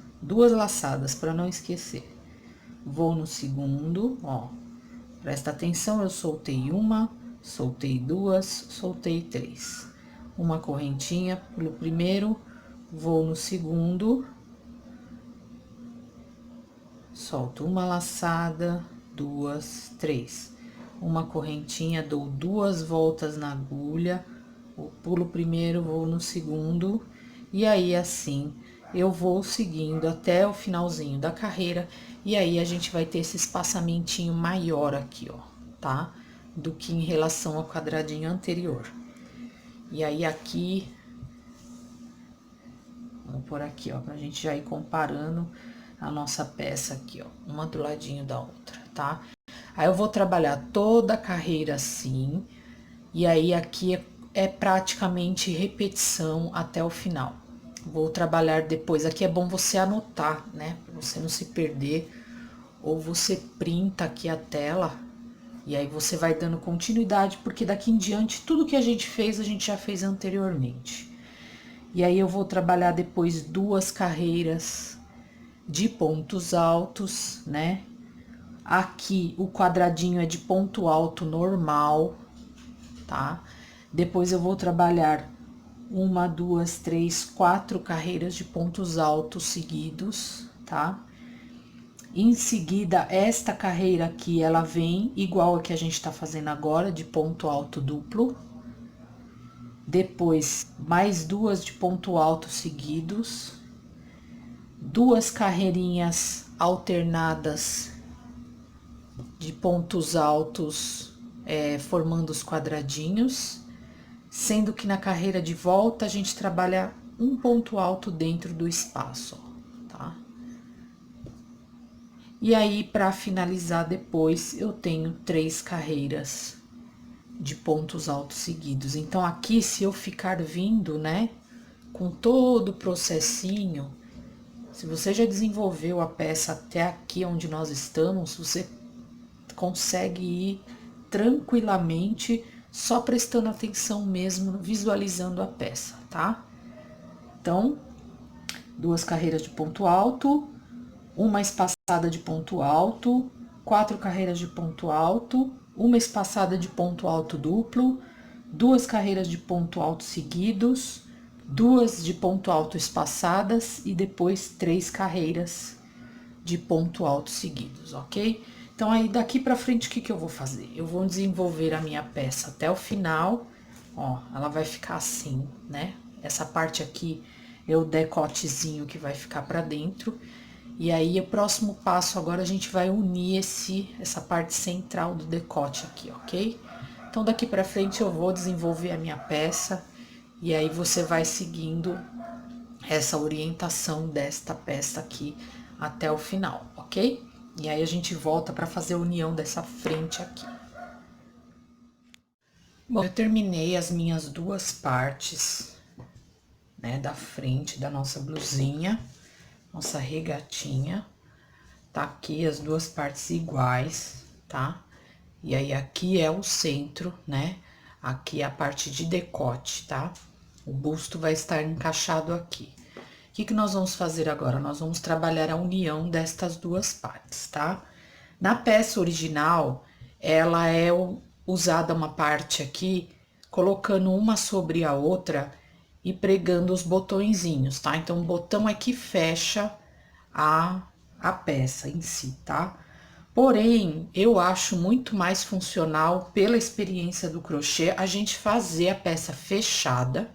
laçadas para não esquecer. Vou no segundo, ó, presta atenção, eu soltei uma, soltei 2, soltei 3. Uma correntinha, pulo primeiro, vou no segundo, solto uma laçada, 2, 3. Uma correntinha, dou 2 voltas na agulha, pulo primeiro, vou no segundo, e aí assim eu vou seguindo até o finalzinho da carreira, e aí a gente vai ter esse espaçamentinho maior aqui, ó, tá? Do que em relação ao quadradinho anterior. E aí aqui, vamos por aqui, ó, pra gente já ir comparando a nossa peça aqui, ó, uma do ladinho da outra, tá? Aí eu vou trabalhar toda a carreira assim, e aí aqui é praticamente repetição até o final. Vou trabalhar depois, aqui é bom você anotar, né, pra você não se perder, ou você printa aqui a tela, e aí você vai dando continuidade, porque daqui em diante, tudo que a gente fez, a gente já fez anteriormente. E aí eu vou trabalhar depois 2 carreiras de pontos altos, né? Aqui o quadradinho é de ponto alto normal, tá? Depois eu vou trabalhar 1, 2, 3, 4 carreiras de pontos altos seguidos, tá? Em seguida, esta carreira aqui, ela vem igual a que a gente tá fazendo agora, de ponto alto duplo. depois mais 2 de ponto alto seguidos, 2 carreirinhas alternadas de pontos altos, formando os quadradinhos, sendo que na carreira de volta a gente trabalha um ponto alto dentro do espaço, ó, tá? E aí, para finalizar depois, eu tenho 3 carreiras de pontos altos seguidos. Então, aqui, se eu ficar vindo, né, com todo o processinho, se você já desenvolveu a peça até aqui onde nós estamos, você consegue ir tranquilamente, só prestando atenção mesmo, visualizando a peça, tá? Então, 2 carreiras de ponto alto, uma espaçada de ponto alto, 4 carreiras de ponto alto, uma espaçada de ponto alto duplo, 2 carreiras de ponto alto seguidos, 2 de ponto alto espaçadas e depois 3 carreiras de ponto alto seguidos, ok? Então, aí daqui pra frente, o que que eu vou fazer? Eu vou desenvolver a minha peça até o final, ó, ela vai ficar assim, né? Essa parte aqui é o decotezinho que vai ficar pra dentro. E aí, o próximo passo agora, a gente vai unir essa parte central do decote aqui, ok? Então, daqui pra frente, eu vou desenvolver a minha peça. E aí, você vai seguindo essa orientação desta peça aqui até o final, ok? E aí a gente volta para fazer a união dessa frente aqui. Bom, eu terminei as minhas 2 partes, né, da frente da nossa blusinha, nossa regatinha. Tá aqui as 2 partes iguais, tá? E aí aqui é o centro, né? Aqui é a parte de decote, tá? O busto vai estar encaixado aqui. O que que nós vamos fazer agora? Nós vamos trabalhar a união destas 2 partes, tá? Na peça original, ela é usada uma parte aqui, colocando uma sobre a outra e pregando os botõezinhos, tá? Então, o botão é que fecha a peça em si, tá? Porém, eu acho muito mais funcional, pela experiência do crochê, a gente fazer a peça fechada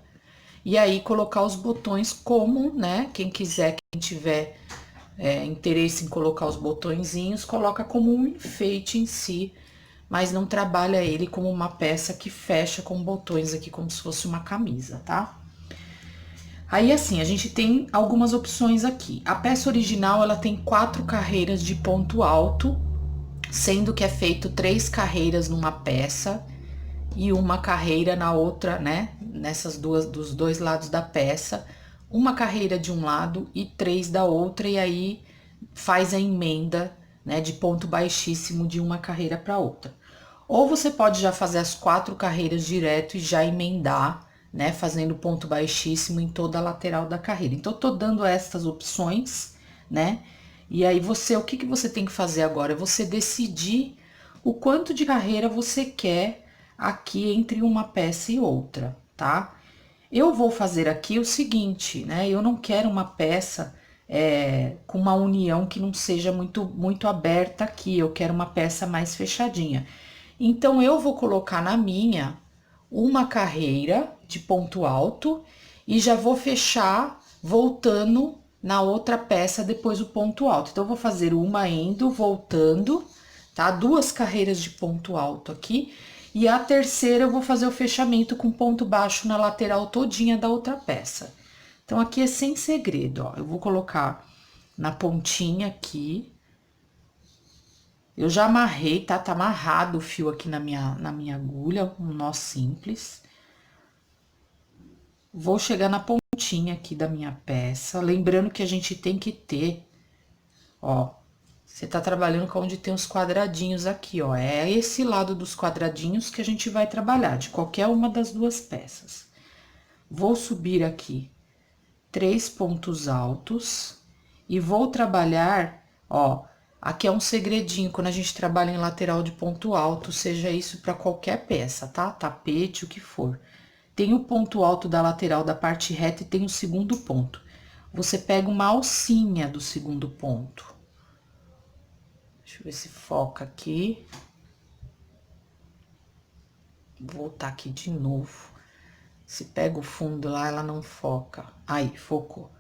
e aí colocar os botões como, né? Quem quiser, quem tiver interesse em colocar os botõezinhos, coloca como um enfeite em si, mas não trabalha ele como uma peça que fecha com botões aqui, como se fosse uma camisa, tá? Aí, assim, a gente tem algumas opções aqui. A peça original, ela tem 4 carreiras de ponto alto, sendo que é feito 3 carreiras numa peça e uma carreira na outra, né? Nessas duas, dos 2 lados da peça, uma carreira de um lado e 3 da outra, e aí faz a emenda, né, de ponto baixíssimo de uma carreira para outra. Ou você pode já fazer as 4 carreiras direto e já emendar, né, fazendo ponto baixíssimo em toda a lateral da carreira. Então, eu tô dando essas opções, né? E aí o que que você tem que fazer agora? É você decidir o quanto de carreira você quer aqui entre uma peça e outra, tá? Eu vou fazer aqui o seguinte, né? Eu não quero uma peça com uma união que não seja muito aberta aqui. Eu quero uma peça mais fechadinha. Então, eu vou colocar na minha uma carreira de ponto alto e já vou fechar voltando na outra peça depois o ponto alto. Então, eu vou fazer uma indo, voltando, tá? 2 carreiras de ponto alto aqui. E a terceira eu vou fazer o fechamento com ponto baixo na lateral todinha da outra peça. Então, aqui é sem segredo, ó. Eu vou colocar na pontinha aqui. Eu já amarrei, tá? Tá amarrado o fio aqui na minha agulha, um nó simples. Vou chegar na pontinha aqui da minha peça, lembrando que a gente tem que ter, ó, você tá trabalhando com onde tem os quadradinhos aqui, ó, é esse lado dos quadradinhos que a gente vai trabalhar, de qualquer uma das 2 peças. Vou subir aqui 3 pontos altos e vou trabalhar, ó, aqui é um segredinho, quando a gente trabalha em lateral de ponto alto, seja isso para qualquer peça, tá? Tapete, o que for. Tem o ponto alto da lateral da parte reta e tem o segundo ponto. Você pega uma alcinha do segundo ponto. Deixa eu ver se foca aqui. Vou voltar aqui de novo. Se pega o fundo lá, ela não foca. Aí, focou.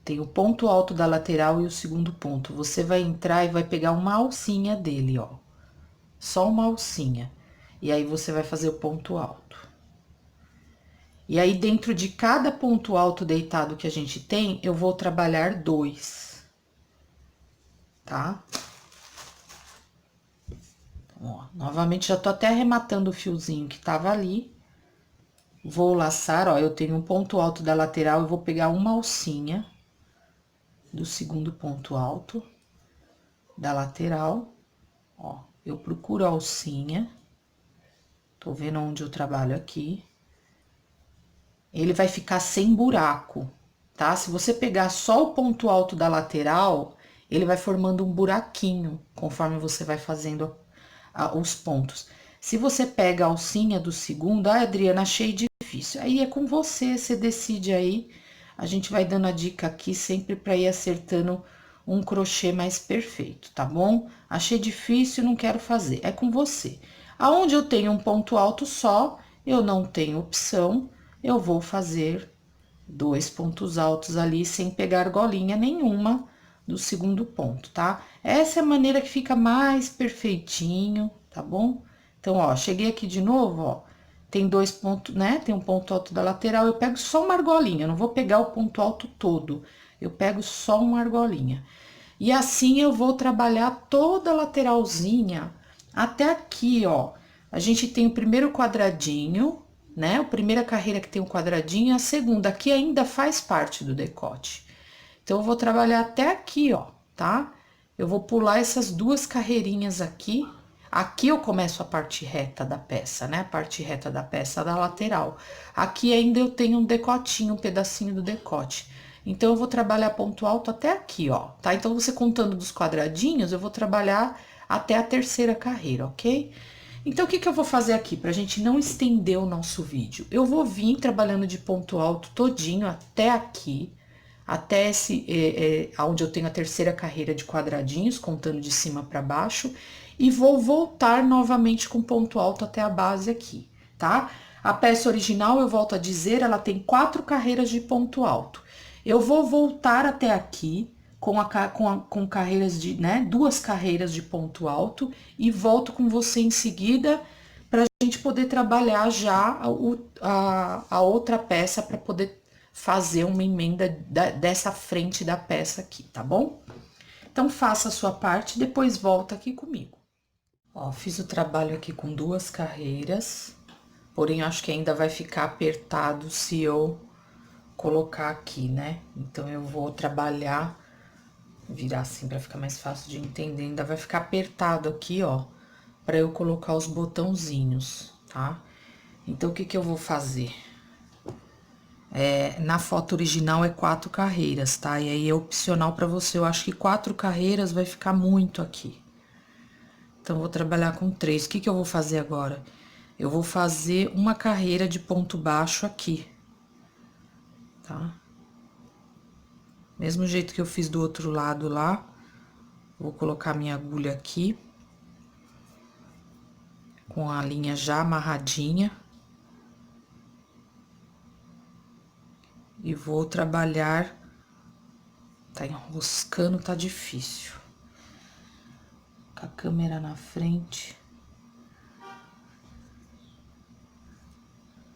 Tem o ponto alto da lateral e o segundo ponto. Você vai entrar e vai pegar uma alcinha dele, ó. Só uma alcinha. E aí, você vai fazer o ponto alto. E aí, dentro de cada ponto alto deitado que a gente tem, eu vou trabalhar 2. Tá? Ó, novamente, já tô até arrematando o fiozinho que tava ali. Vou laçar, ó, eu tenho um ponto alto da lateral, eu vou pegar uma alcinha do segundo ponto alto da lateral, ó, eu procuro a alcinha, tô vendo onde eu trabalho aqui. Ele vai ficar sem buraco, tá? Se você pegar só o ponto alto da lateral, ele vai formando um buraquinho, conforme você vai fazendo os pontos. Se você pega a alcinha do segundo, Adriana, achei difícil. Aí é com você, você decide aí. A gente vai dando a dica aqui sempre para ir acertando um crochê mais perfeito, tá bom? Achei difícil, não quero fazer. É com você. Aonde eu tenho um ponto alto só, eu não tenho opção, eu vou fazer 2 pontos altos ali sem pegar argolinha nenhuma do segundo ponto, tá? Essa é a maneira que fica mais perfeitinho, tá bom? Então, ó, cheguei aqui de novo, ó, tem 2 pontos, né? Tem um ponto alto da lateral, eu pego só uma argolinha, eu não vou pegar o ponto alto todo, eu pego só uma argolinha. E assim eu vou trabalhar toda a lateralzinha até aqui, ó. A gente tem o primeiro quadradinho, né? A primeira carreira que tem um quadradinho, a segunda aqui ainda faz parte do decote. Então, eu vou trabalhar até aqui, ó, tá? Eu vou pular essas 2 carreirinhas aqui. Aqui eu começo a parte reta da peça, né? A parte reta da peça da lateral. Aqui ainda eu tenho um decotinho, um pedacinho do decote. Então, eu vou trabalhar ponto alto até aqui, ó, tá? Então, você contando dos quadradinhos, eu vou trabalhar até a terceira carreira, ok? Então, o que que eu vou fazer aqui, pra gente não estender o nosso vídeo? Eu vou vir trabalhando de ponto alto todinho até aqui, até onde eu tenho a terceira carreira de quadradinhos, contando de cima para baixo, e vou voltar novamente com ponto alto até a base aqui, tá? A peça original, eu volto a dizer, ela tem 4 carreiras de ponto alto. Eu vou voltar até aqui com carreiras de, né, 2 carreiras de ponto alto e volto com você em seguida para a gente poder trabalhar já a outra peça para poder fazer uma emenda dessa frente da peça aqui, tá bom? Então, faça a sua parte e depois volta aqui comigo. Ó, fiz o trabalho aqui com 2 carreiras, porém, acho que ainda vai ficar apertado se eu colocar aqui, né? Então, eu vou trabalhar, virar assim para ficar mais fácil de entender. Ainda vai ficar apertado aqui, ó, para eu colocar os botãozinhos, tá? Então, o que que eu vou fazer? Na foto original é 4 carreiras, tá? E aí é opcional para você. Eu acho que 4 carreiras vai ficar muito aqui. Então, vou trabalhar com 3. O que que eu vou fazer agora? Eu vou fazer uma carreira de ponto baixo aqui, tá? Mesmo jeito que eu fiz do outro lado lá, vou colocar minha agulha aqui, com a linha já amarradinha. E vou trabalhar, tá enroscando, tá difícil. Com a câmera na frente.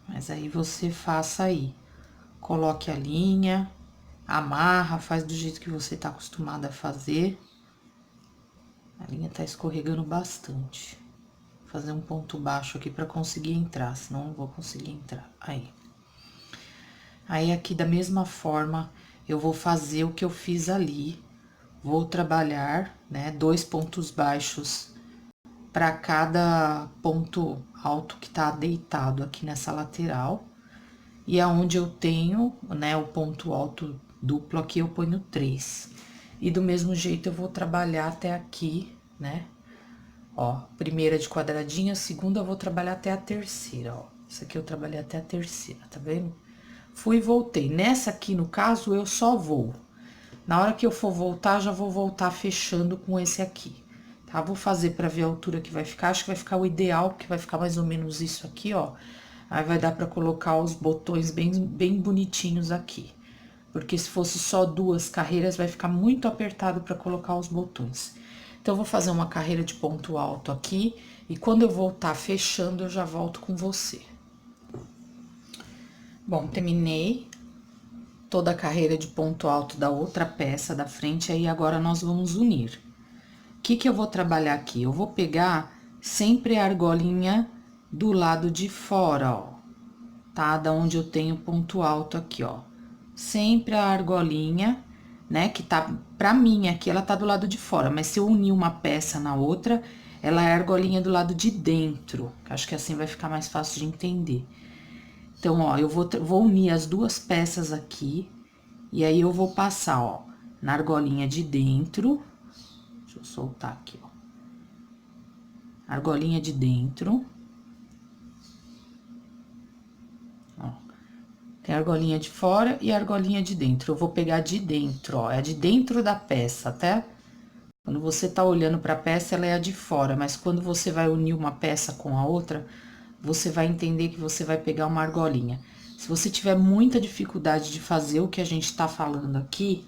Mas aí você faça aí. Coloque a linha, amarra, faz do jeito que você tá acostumada a fazer. A linha tá escorregando bastante. Vou fazer um ponto baixo aqui pra conseguir entrar, senão não vou conseguir entrar. Aí. Aí, aqui, da mesma forma, eu vou fazer o que eu fiz ali. Vou trabalhar, né, 2 pontos baixos para cada ponto alto que tá deitado aqui nessa lateral. E aonde eu tenho, né, o ponto alto duplo aqui, eu ponho 3. E do mesmo jeito, eu vou trabalhar até aqui, né? Ó, primeira de quadradinho, a segunda eu vou trabalhar até a terceira, ó. Isso aqui eu trabalhei até a terceira, tá vendo? Fui e voltei. Nessa aqui, no caso, eu só vou. Na hora que eu for voltar, já vou voltar fechando com esse aqui, tá? Vou fazer pra ver a altura que vai ficar. Acho que vai ficar o ideal, porque vai ficar mais ou menos isso aqui, ó. Aí vai dar pra colocar os botões bem bonitinhos aqui. Porque se fosse só 2 carreiras, vai ficar muito apertado pra colocar os botões. Então, eu vou fazer uma carreira de ponto alto aqui. E quando eu voltar fechando, eu já volto com você. Bom, terminei toda a carreira de ponto alto da outra peça da frente, aí agora nós vamos unir. O que eu vou trabalhar aqui? Eu vou pegar sempre a argolinha do lado de fora, ó, tá? Da onde eu tenho ponto alto aqui, ó. Sempre a argolinha, né, que tá, pra mim aqui, ela tá do lado de fora, mas se eu unir uma peça na outra, ela é a argolinha do lado de dentro, acho que assim vai ficar mais fácil de entender. Então, ó, eu vou unir as 2 peças aqui, e aí eu vou passar, ó, na argolinha de dentro. Deixa eu soltar aqui, ó. Argolinha de dentro. Ó. Tem a argolinha de fora e a argolinha de dentro. Eu vou pegar de dentro, ó, é de dentro da peça, tá? Quando você tá olhando pra peça, ela é a de fora, mas quando você vai unir uma peça com a outra, você vai entender que você vai pegar uma argolinha. Se você tiver muita dificuldade de fazer o que a gente tá falando aqui,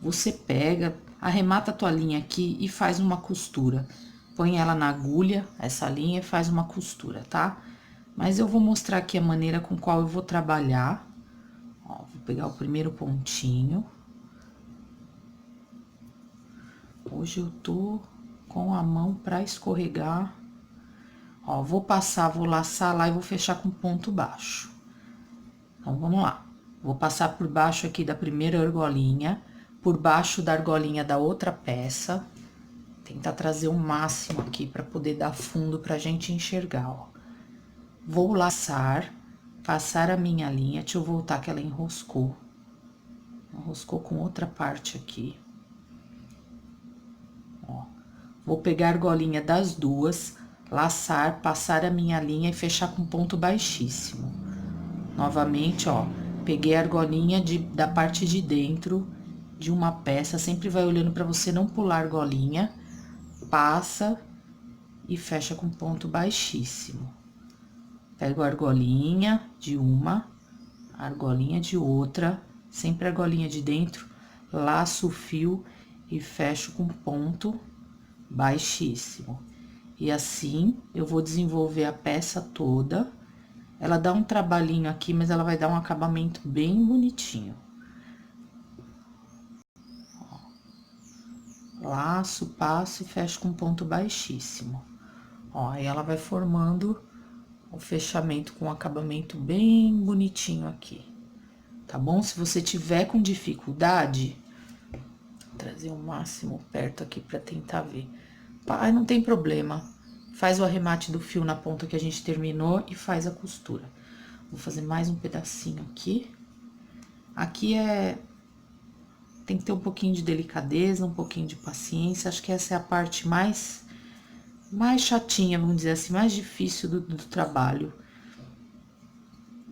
você pega, arremata a tua linha aqui e faz uma costura. Põe ela na agulha, essa linha, e faz uma costura, tá? Mas eu vou mostrar aqui a maneira com qual eu vou trabalhar. Ó, vou pegar o primeiro pontinho. Hoje eu tô com a mão pra escorregar. Ó, vou passar, vou laçar lá e vou fechar com ponto baixo. Então, vamos lá. Vou passar por baixo aqui da primeira argolinha, por baixo da argolinha da outra peça. Tentar trazer o máximo aqui pra poder dar fundo pra gente enxergar, ó. Vou laçar, passar a minha linha, deixa eu voltar que ela enroscou. Enroscou com outra parte aqui. Ó. Vou pegar a argolinha das 2, laçar, passar a minha linha e fechar com ponto baixíssimo. Novamente, ó, peguei a argolinha da parte de dentro de uma peça, sempre vai olhando pra você não pular a argolinha, passa e fecha com ponto baixíssimo. Pego a argolinha de uma, a argolinha de outra, sempre a argolinha de dentro, laço o fio e fecho com ponto baixíssimo. E assim, eu vou desenvolver a peça toda. Ela dá um trabalhinho aqui, mas ela vai dar um acabamento bem bonitinho. Ó. Laço, passo e fecho com ponto baixíssimo. Ó, aí ela vai formando o fechamento com um acabamento bem bonitinho aqui. Tá bom? Se você tiver com dificuldade, vou trazer o máximo perto aqui pra tentar ver. Ah, não tem problema. Faz o arremate do fio na ponta que a gente terminou e faz a costura. Vou fazer mais um pedacinho aqui. Aqui tem que ter um pouquinho de delicadeza, um pouquinho de paciência. Acho que essa é a parte mais chatinha, vamos dizer assim, mais difícil do trabalho.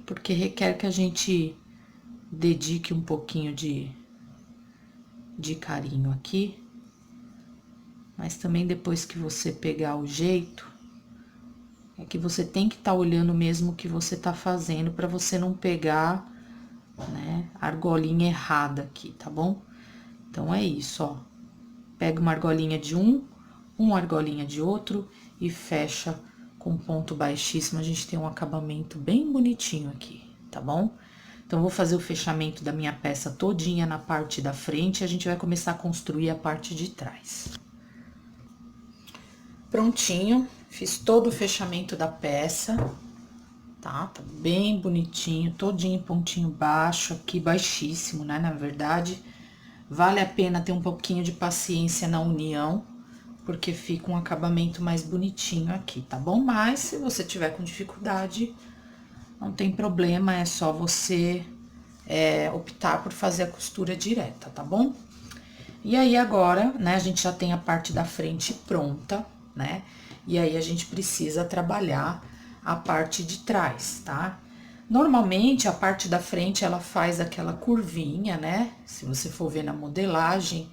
Porque requer que a gente dedique um pouquinho de carinho aqui. Mas também depois que você pegar o jeito, é que você tem que estar olhando mesmo o que você tá fazendo pra você não pegar, né, a argolinha errada aqui, tá bom? Então, é isso, ó. Pega uma argolinha de uma argolinha de outro e fecha com ponto baixíssimo. A gente tem um acabamento bem bonitinho aqui, tá bom? Então, vou fazer o fechamento da minha peça todinha na parte da frente e a gente vai começar a construir a parte de trás. Prontinho, fiz todo o fechamento da peça, tá? Tá bem bonitinho, todinho pontinho baixo aqui, baixíssimo, né, na verdade. Vale a pena ter um pouquinho de paciência na união, porque fica um acabamento mais bonitinho aqui, tá bom? Mas, se você tiver com dificuldade, não tem problema, é só você optar por fazer a costura direta, tá bom? E aí, agora, né, a gente já tem a parte da frente pronta, né? E aí, a gente precisa trabalhar a parte de trás, tá? Normalmente, a parte da frente, ela faz aquela curvinha, né? Se você for ver na modelagem,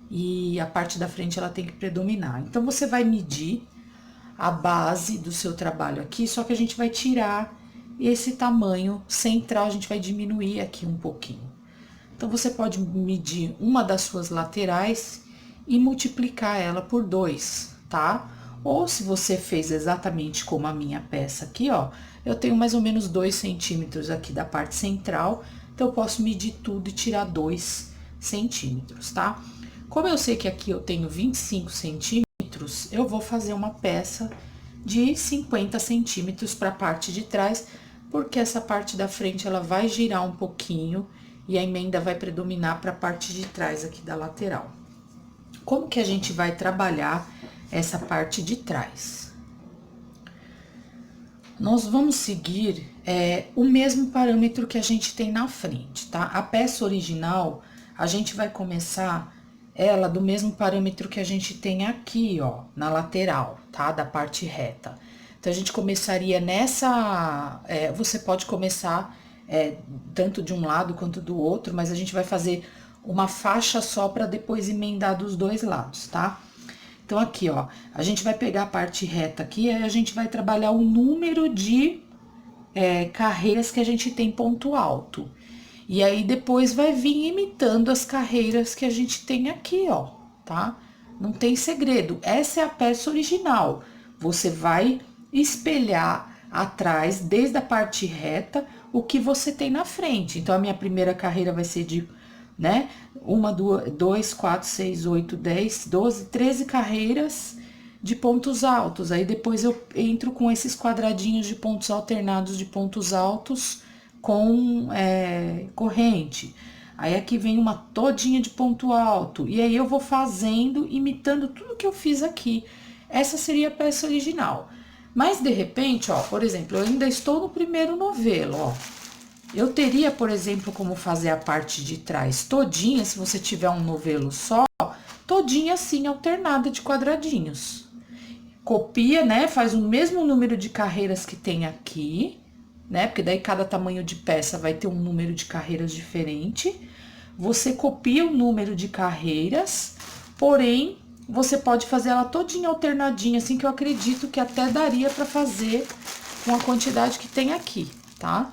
e a parte da frente, ela tem que predominar. Então, você vai medir a base do seu trabalho aqui, só que a gente vai tirar esse tamanho central a gente vai diminuir aqui um pouquinho. Então, você pode medir uma das suas laterais e multiplicar ela por 2, tá? Ou se você fez exatamente como a minha peça aqui, ó, eu tenho mais ou menos 2 centímetros aqui da parte central, então eu posso medir tudo e tirar 2 centímetros, tá? Como eu sei que aqui eu tenho 25 centímetros, eu vou fazer uma peça de 50 centímetros para a parte de trás, porque essa parte da frente ela vai girar um pouquinho e a emenda vai predominar para a parte de trás aqui da lateral. Como que a gente vai trabalhar essa parte de trás? Nós vamos seguir o mesmo parâmetro que a gente tem na frente, tá? A peça original, a gente vai começar ela do mesmo parâmetro que a gente tem aqui, ó, na lateral, tá? Da parte reta. Então, a gente começaria nessa... você pode começar tanto de um lado quanto do outro, mas a gente vai fazer uma faixa só para depois emendar dos dois lados, tá? Então, aqui, ó, a gente vai pegar a parte reta aqui e a gente vai trabalhar o número de carreiras que a gente tem ponto alto. E aí, depois vai vir imitando as carreiras que a gente tem aqui, ó, tá? Não tem segredo, essa é a peça original. Você vai espelhar atrás, desde a parte reta, o que você tem na frente. Então, a minha primeira carreira vai ser de, né? 1, 2, 4, 6, 8, 10, 12, 13 carreiras de pontos altos. Aí, depois eu entro com esses quadradinhos de pontos alternados de pontos altos com corrente. Aí, aqui vem uma todinha de ponto alto. E aí, eu vou fazendo, imitando tudo que eu fiz aqui. Essa seria a peça original. Mas, de repente, ó, por exemplo, eu ainda estou no primeiro novelo, ó. Eu teria, por exemplo, como fazer a parte de trás todinha, se você tiver um novelo só, todinha assim, alternada de quadradinhos. Copia, né, faz o mesmo número de carreiras que tem aqui, né, porque daí cada tamanho de peça vai ter um número de carreiras diferente. Você copia o número de carreiras, porém, você pode fazer ela todinha alternadinha, assim, que eu acredito que até daria pra fazer com a quantidade que tem aqui, tá?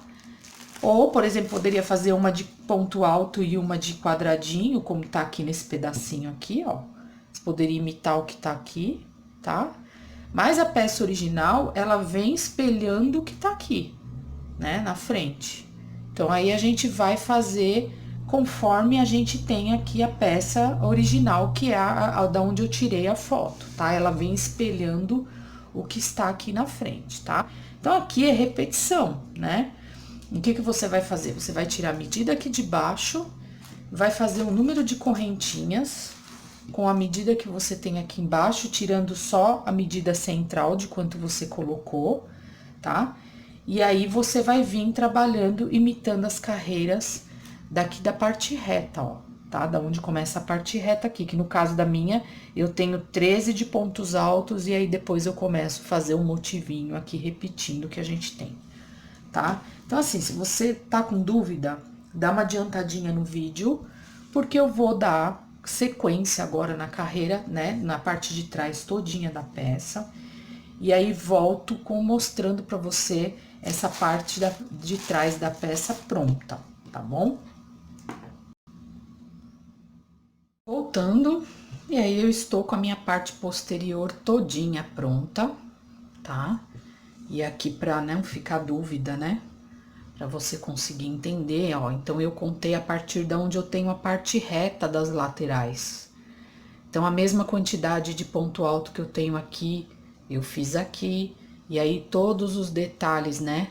Ou, por exemplo, poderia fazer uma de ponto alto e uma de quadradinho, como tá aqui nesse pedacinho aqui, ó. Você poderia imitar o que tá aqui, tá? Mas a peça original, ela vem espelhando o que tá aqui, né, na frente. Então, aí a gente vai fazer conforme a gente tem aqui a peça original, que é a da onde eu tirei a foto, tá? Ela vem espelhando o que está aqui na frente, tá? Então, aqui é repetição, né? O que você vai fazer? Você vai tirar a medida aqui de baixo, vai fazer o número de correntinhas com a medida que você tem aqui embaixo, tirando só a medida central de quanto você colocou, tá? E aí, você vai vir trabalhando, imitando as carreiras daqui da parte reta, ó, tá? Da onde começa a parte reta aqui, que no caso da minha, eu tenho 13 de pontos altos, e aí depois eu começo a fazer um motivinho aqui, repetindo o que a gente tem, tá? Então, assim, se você tá com dúvida, dá uma adiantadinha no vídeo, porque eu vou dar sequência agora na carreira, né? Na parte de trás todinha da peça. E aí, volto mostrando pra você essa parte de trás da peça pronta, tá bom? Voltando, e aí eu estou com a minha parte posterior todinha pronta, tá? E aqui pra não ficar dúvida, né? Pra você conseguir entender, ó. Então, eu contei a partir de onde eu tenho a parte reta das laterais. Então, a mesma quantidade de ponto alto que eu tenho aqui, eu fiz aqui. E aí, todos os detalhes, né?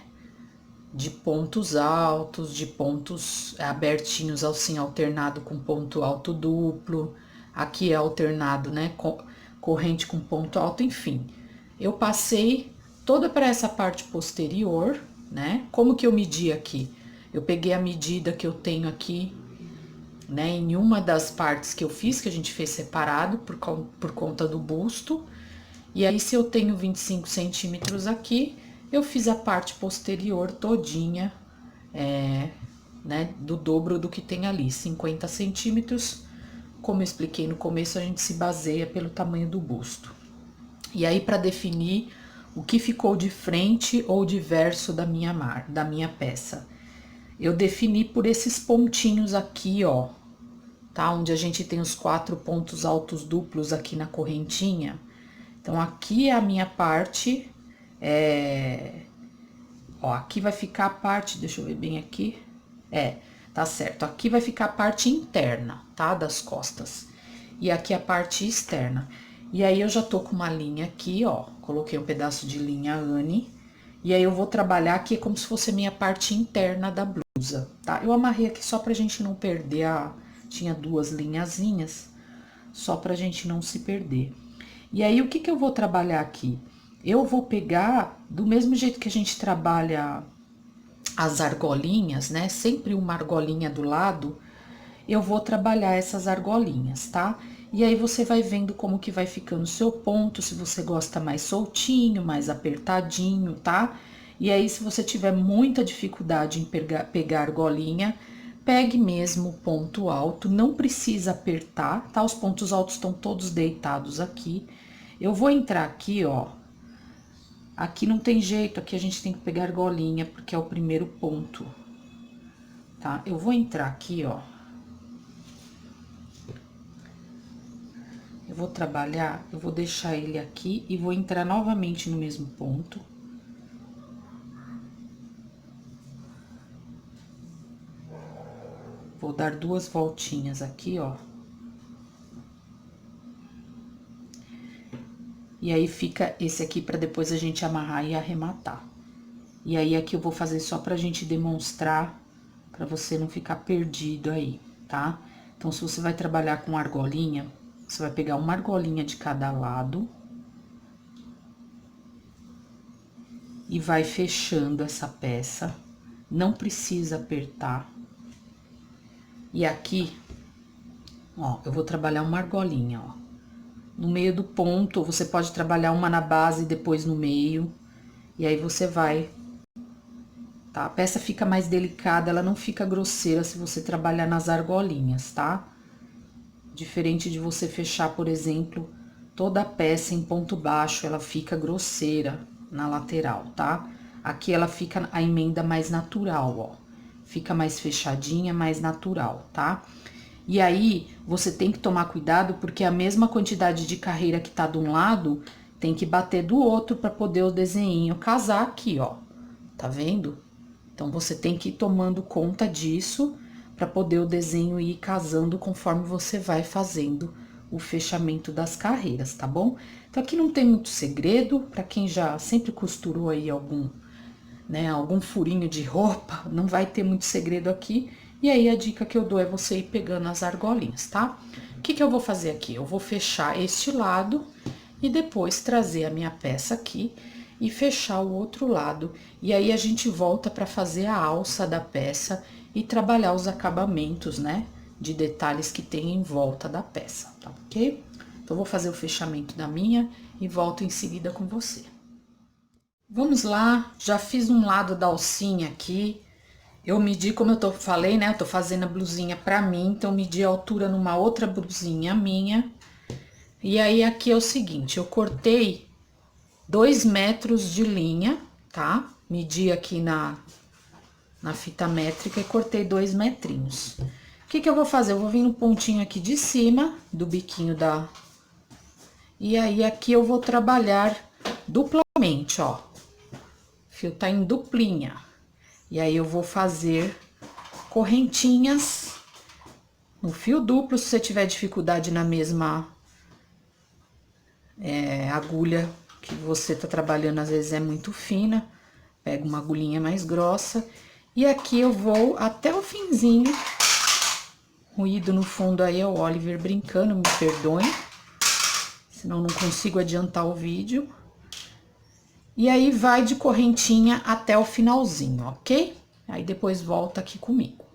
De pontos altos, de pontos abertinhos, assim, alternado com ponto alto duplo. Aqui é alternado, né? Corrente com ponto alto, enfim. Eu passei toda para essa parte posterior, né? Como que eu medi aqui? Eu peguei a medida que eu tenho aqui, né? Em uma das partes que eu fiz, que a gente fez separado por conta do busto. E aí, se eu tenho 25 centímetros aqui, eu fiz a parte posterior todinha, né? Do dobro do que tem ali, 50 centímetros. Como eu expliquei no começo, a gente se baseia pelo tamanho do busto. E aí, para definir o que ficou de frente ou de verso da minha peça. Eu defini por esses pontinhos aqui, ó, tá? Onde a gente tem os 4 pontos altos duplos aqui na correntinha. Então, aqui é a minha parte, ó, aqui vai ficar a parte, deixa eu ver bem aqui. Tá certo, aqui vai ficar a parte interna, tá? Das costas. E aqui a parte externa. E aí, eu já tô com uma linha aqui, ó, coloquei um pedaço de linha Anne. E aí, eu vou trabalhar aqui como se fosse a minha parte interna da blusa, tá? Eu amarrei aqui só pra gente não perder tinha 2 linhazinhas, só pra gente não se perder. E aí, o que que eu vou trabalhar aqui? Eu vou pegar, do mesmo jeito que a gente trabalha as argolinhas, né? Sempre uma argolinha do lado, eu vou trabalhar essas argolinhas, tá? E aí, você vai vendo como que vai ficando o seu ponto, se você gosta mais soltinho, mais apertadinho, tá? E aí, se você tiver muita dificuldade em pegar argolinha, pegue mesmo o ponto alto, não precisa apertar, tá? Os pontos altos estão todos deitados aqui. Eu vou entrar aqui, ó. Aqui não tem jeito, aqui a gente tem que pegar argolinha, porque é o primeiro ponto, tá? Eu vou entrar aqui, ó. Eu vou trabalhar, eu vou deixar ele aqui e vou entrar novamente no mesmo ponto. Vou dar 2 voltinhas aqui, ó. E aí, fica esse aqui pra depois a gente amarrar e arrematar. E aí, aqui eu vou fazer só pra gente demonstrar, pra você não ficar perdido aí, tá? Então, se você vai trabalhar com argolinha, você vai pegar uma argolinha de cada lado. E vai fechando essa peça. Não precisa apertar. E aqui, ó, eu vou trabalhar uma argolinha, ó. No meio do ponto, você pode trabalhar uma na base e depois no meio. E aí, você vai, tá? A peça fica mais delicada, ela não fica grosseira se você trabalhar nas argolinhas, tá? Diferente de você fechar, por exemplo, toda a peça em ponto baixo, ela fica grosseira na lateral, tá? Aqui ela fica a emenda mais natural, ó. Fica mais fechadinha, mais natural, tá? E aí, você tem que tomar cuidado, porque a mesma quantidade de carreira que tá de um lado, tem que bater do outro para poder o desenho casar aqui, ó. Tá vendo? Então, você tem que ir tomando conta disso, para poder o desenho ir casando conforme você vai fazendo o fechamento das carreiras, tá bom? Então, aqui não tem muito segredo, para quem já sempre costurou aí algum furinho de roupa, não vai ter muito segredo aqui. E aí, a dica que eu dou é você ir pegando as argolinhas, tá? O que que eu vou fazer aqui? Eu vou fechar este lado e depois trazer a minha peça aqui e fechar o outro lado. E aí, a gente volta para fazer a alça da peça e trabalhar os acabamentos, né? De detalhes que tem em volta da peça, tá ok? Então, eu vou fazer o fechamento da minha e volto em seguida com você. Vamos lá, já fiz um lado da alcinha aqui. Eu medi, como falei, né? Eu tô fazendo a blusinha pra mim, então medi a altura numa outra blusinha minha. E aí, aqui é o seguinte, eu cortei 2 metros de linha, tá? Medi aqui na fita métrica e cortei 2 metrinhos. O que que eu vou fazer? Eu vou vir no pontinho aqui de cima do biquinho da... E aí, aqui eu vou trabalhar duplamente, ó. O fio tá em duplinha. E aí, eu vou fazer correntinhas no fio duplo. Se você tiver dificuldade na mesma agulha que você tá trabalhando, às vezes é muito fina, pega uma agulhinha mais grossa. E aqui eu vou até o finzinho. Ruído no fundo aí é o Oliver brincando, me perdoem, senão não consigo adiantar o vídeo. E aí, vai de correntinha até o finalzinho, ok? Aí, depois volta aqui comigo.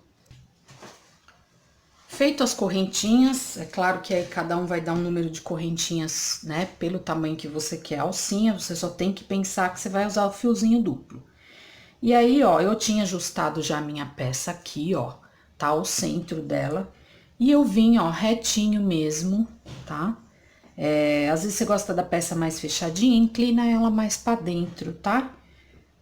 Feito as correntinhas, é claro que aí cada um vai dar um número de correntinhas, né? Pelo tamanho que você quer a alcinha, você só tem que pensar que você vai usar o fiozinho duplo. E aí, ó, eu tinha ajustado já a minha peça aqui, ó, tá? O centro dela. E eu vim, ó, retinho mesmo, tá? Às vezes você gosta da peça mais fechadinha, inclina ela mais pra dentro, tá?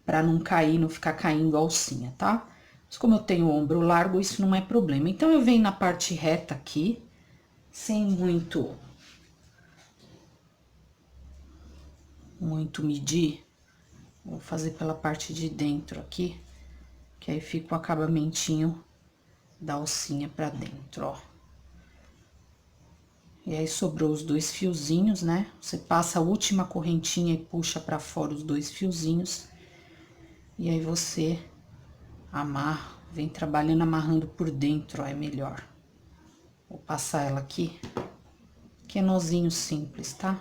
Pra não cair, não ficar caindo a alcinha, tá? Mas como eu tenho o ombro largo, isso não é problema. Então, eu venho na parte reta aqui, sem muito medir. Vou fazer pela parte de dentro aqui, que aí fica o acabamentinho da alcinha pra dentro, ó. E aí, sobrou os 2 fiozinhos, né? Você passa a última correntinha e puxa pra fora os 2 fiozinhos. E aí, você amarra, vem trabalhando, amarrando por dentro, ó, é melhor. Vou passar ela aqui, que é nozinho simples, tá?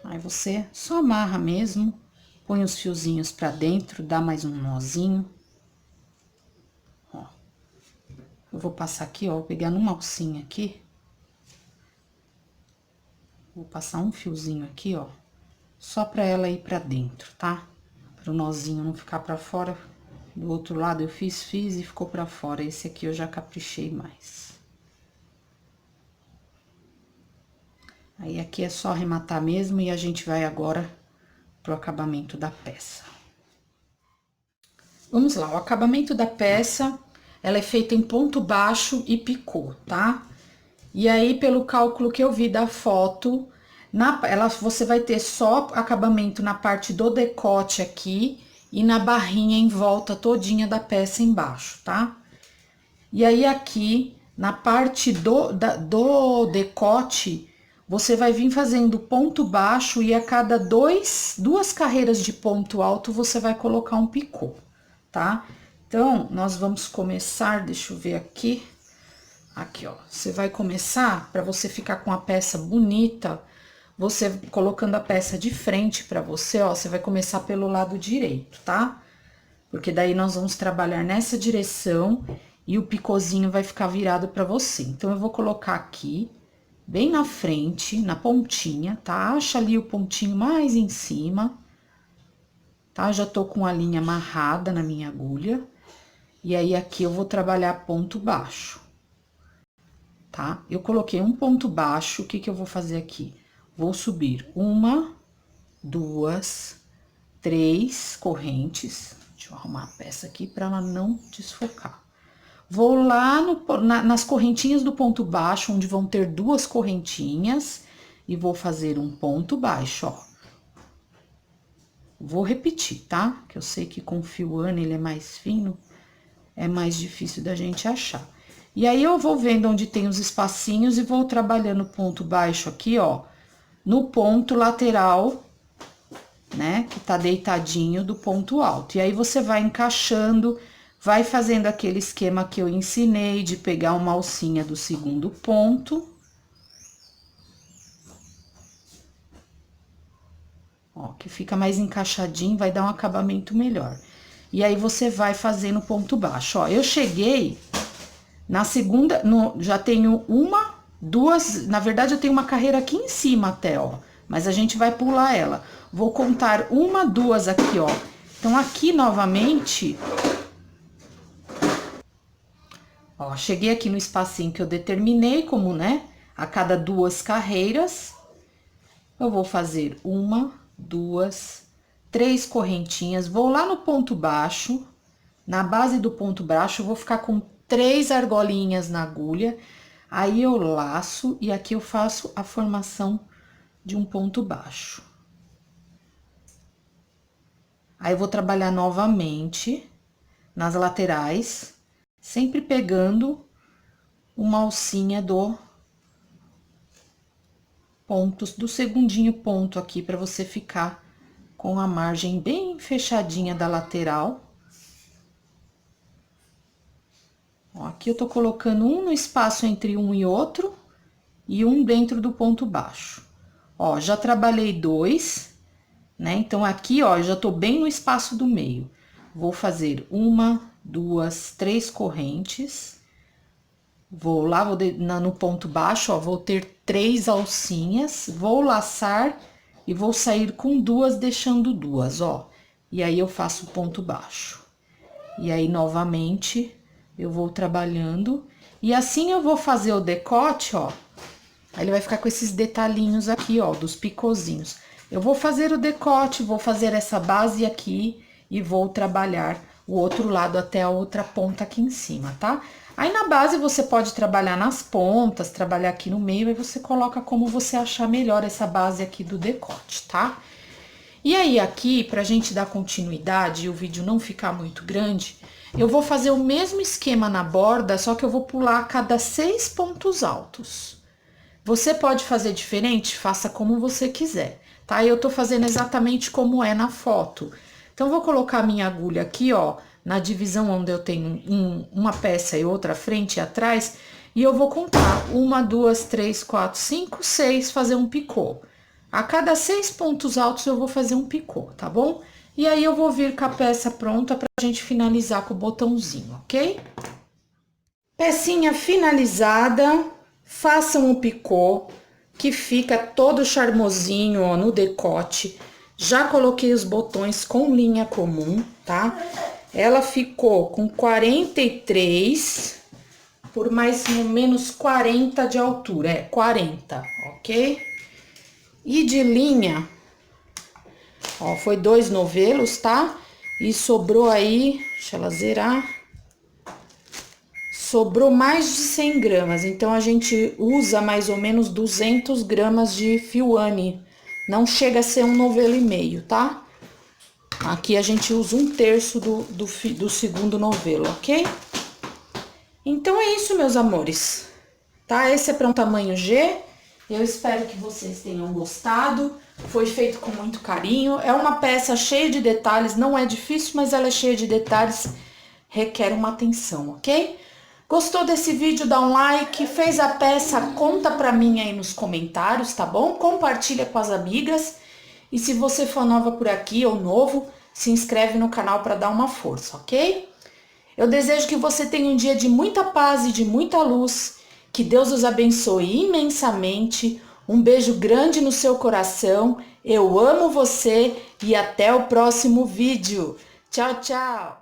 Aí, você só amarra mesmo, põe os fiozinhos pra dentro, dá mais um nozinho. Ó. Eu vou passar aqui, ó, vou pegar numa alcinha aqui. Vou passar um fiozinho aqui, ó, só pra ela ir pra dentro, tá? Para o nozinho não ficar pra fora. Do outro lado eu fiz e ficou pra fora. Esse aqui eu já caprichei mais. Aí, aqui é só arrematar mesmo e a gente vai agora pro acabamento da peça. Vamos lá, o acabamento da peça, ela é feita em ponto baixo e picô, tá? E aí, pelo cálculo que eu vi da foto, você vai ter só acabamento na parte do decote aqui e na barrinha em volta todinha da peça embaixo, tá? E aí, aqui, na parte do decote, você vai vir fazendo ponto baixo e a cada duas carreiras de ponto alto, você vai colocar um picô, tá? Então, nós vamos começar, deixa eu ver aqui. Aqui, ó, você vai começar, para você ficar com a peça bonita, você colocando a peça de frente para você, ó, você vai começar pelo lado direito, tá? Porque daí nós vamos trabalhar nessa direção e o picôzinho vai ficar virado para você. Então, eu vou colocar aqui, bem na frente, na pontinha, tá? Acha ali o pontinho mais em cima, tá? Já tô com a linha amarrada na minha agulha. E aí, aqui eu vou trabalhar ponto baixo. Tá? Eu coloquei um ponto baixo, o que que eu vou fazer aqui? Vou subir 1, 2, 3 correntes. Deixa eu arrumar a peça aqui para ela não desfocar. Vou lá nas correntinhas do ponto baixo, onde vão ter 2 correntinhas, e vou fazer um ponto baixo, ó. Vou repetir, tá? Que eu sei que com fio Anne ele é mais fino, é mais difícil da gente achar. E aí, eu vou vendo onde tem os espacinhos e vou trabalhando ponto baixo aqui, ó, no ponto lateral, né, que tá deitadinho do ponto alto. E aí, você vai encaixando, vai fazendo aquele esquema que eu ensinei de pegar uma alcinha do segundo ponto. Ó, que fica mais encaixadinho, vai dar um acabamento melhor. E aí, você vai fazendo ponto baixo, ó. Eu cheguei... Na segunda, já tenho 1, 2, na verdade, eu tenho uma carreira aqui em cima até, ó. Mas a gente vai pular ela. Vou contar 1, 2 aqui, ó. Então, aqui novamente... Ó, cheguei aqui no espacinho que eu determinei, como, né? A cada 2 carreiras, eu vou fazer 1, 2, 3 correntinhas. Vou lá no ponto baixo. Na base do ponto baixo, eu vou ficar com 3 argolinhas na agulha, aí eu laço e aqui eu faço a formação de um ponto baixo. Aí, eu vou trabalhar novamente nas laterais, sempre pegando uma alcinha do segundinho ponto aqui, para você ficar com a margem bem fechadinha da lateral. Ó, aqui eu tô colocando um no espaço entre um e outro, e um dentro do ponto baixo. Ó, já trabalhei 2, né? Então, aqui, ó, eu já tô bem no espaço do meio. Vou fazer 1, 2, 3 correntes. Vou lá, no ponto baixo, ó, vou ter 3 alcinhas, vou laçar e vou sair com 2, deixando 2, ó. E aí, eu faço ponto baixo. E aí, novamente... eu vou trabalhando, e assim eu vou fazer o decote, ó, Aí ele vai ficar com esses detalhinhos aqui, ó, dos picôzinhos. Eu vou fazer o decote, vou fazer essa base aqui e vou trabalhar o outro lado até a outra ponta aqui em cima, tá? Aí na base você pode trabalhar nas pontas, trabalhar aqui no meio, aí você coloca como você achar melhor essa base aqui do decote, tá? E aí aqui, pra gente dar continuidade e o vídeo não ficar muito grande, eu vou fazer o mesmo esquema na borda, só que eu vou pular a cada 6 pontos altos. Você pode fazer diferente? Faça como você quiser, tá? Eu tô fazendo exatamente como é na foto. Então, vou colocar a minha agulha aqui, ó, na divisão onde eu tenho uma peça e outra frente e atrás, e eu vou contar 1, 2, 3, 4, 5, 6, fazer um picô. A cada 6 pontos altos eu vou fazer um picô, tá bom? E aí eu vou vir com a peça pronta pra gente finalizar com o botãozinho, ok? Pecinha finalizada, façam o picô, que fica todo charmosinho, ó, no decote. Já coloquei os botões com linha comum, tá? Ela ficou com 43 por mais ou menos 40 de altura, 40, ok? E de linha, ó, foi 2 novelos, tá? E sobrou aí, deixa ela zerar, sobrou mais de 100 gramas, então a gente usa mais ou menos 200 gramas de fioane. Não chega a ser um novelo e meio, tá? Aqui a gente usa 1/3 do segundo novelo, ok? Então é isso, meus amores, tá? Esse é para um tamanho G. Eu espero que vocês tenham gostado. Foi feito com muito carinho. É uma peça cheia de detalhes, não é difícil, mas ela é cheia de detalhes, requer uma atenção, ok? Gostou desse vídeo? Dá um like. Fez a peça? Conta pra mim aí nos comentários, tá bom? Compartilha com as amigas. E se você for nova por aqui ou novo, se inscreve no canal para dar uma força, ok? Eu desejo que você tenha um dia de muita paz e de muita luz. Que Deus os abençoe imensamente. Um beijo grande no seu coração. Eu amo você e até o próximo vídeo. Tchau, tchau!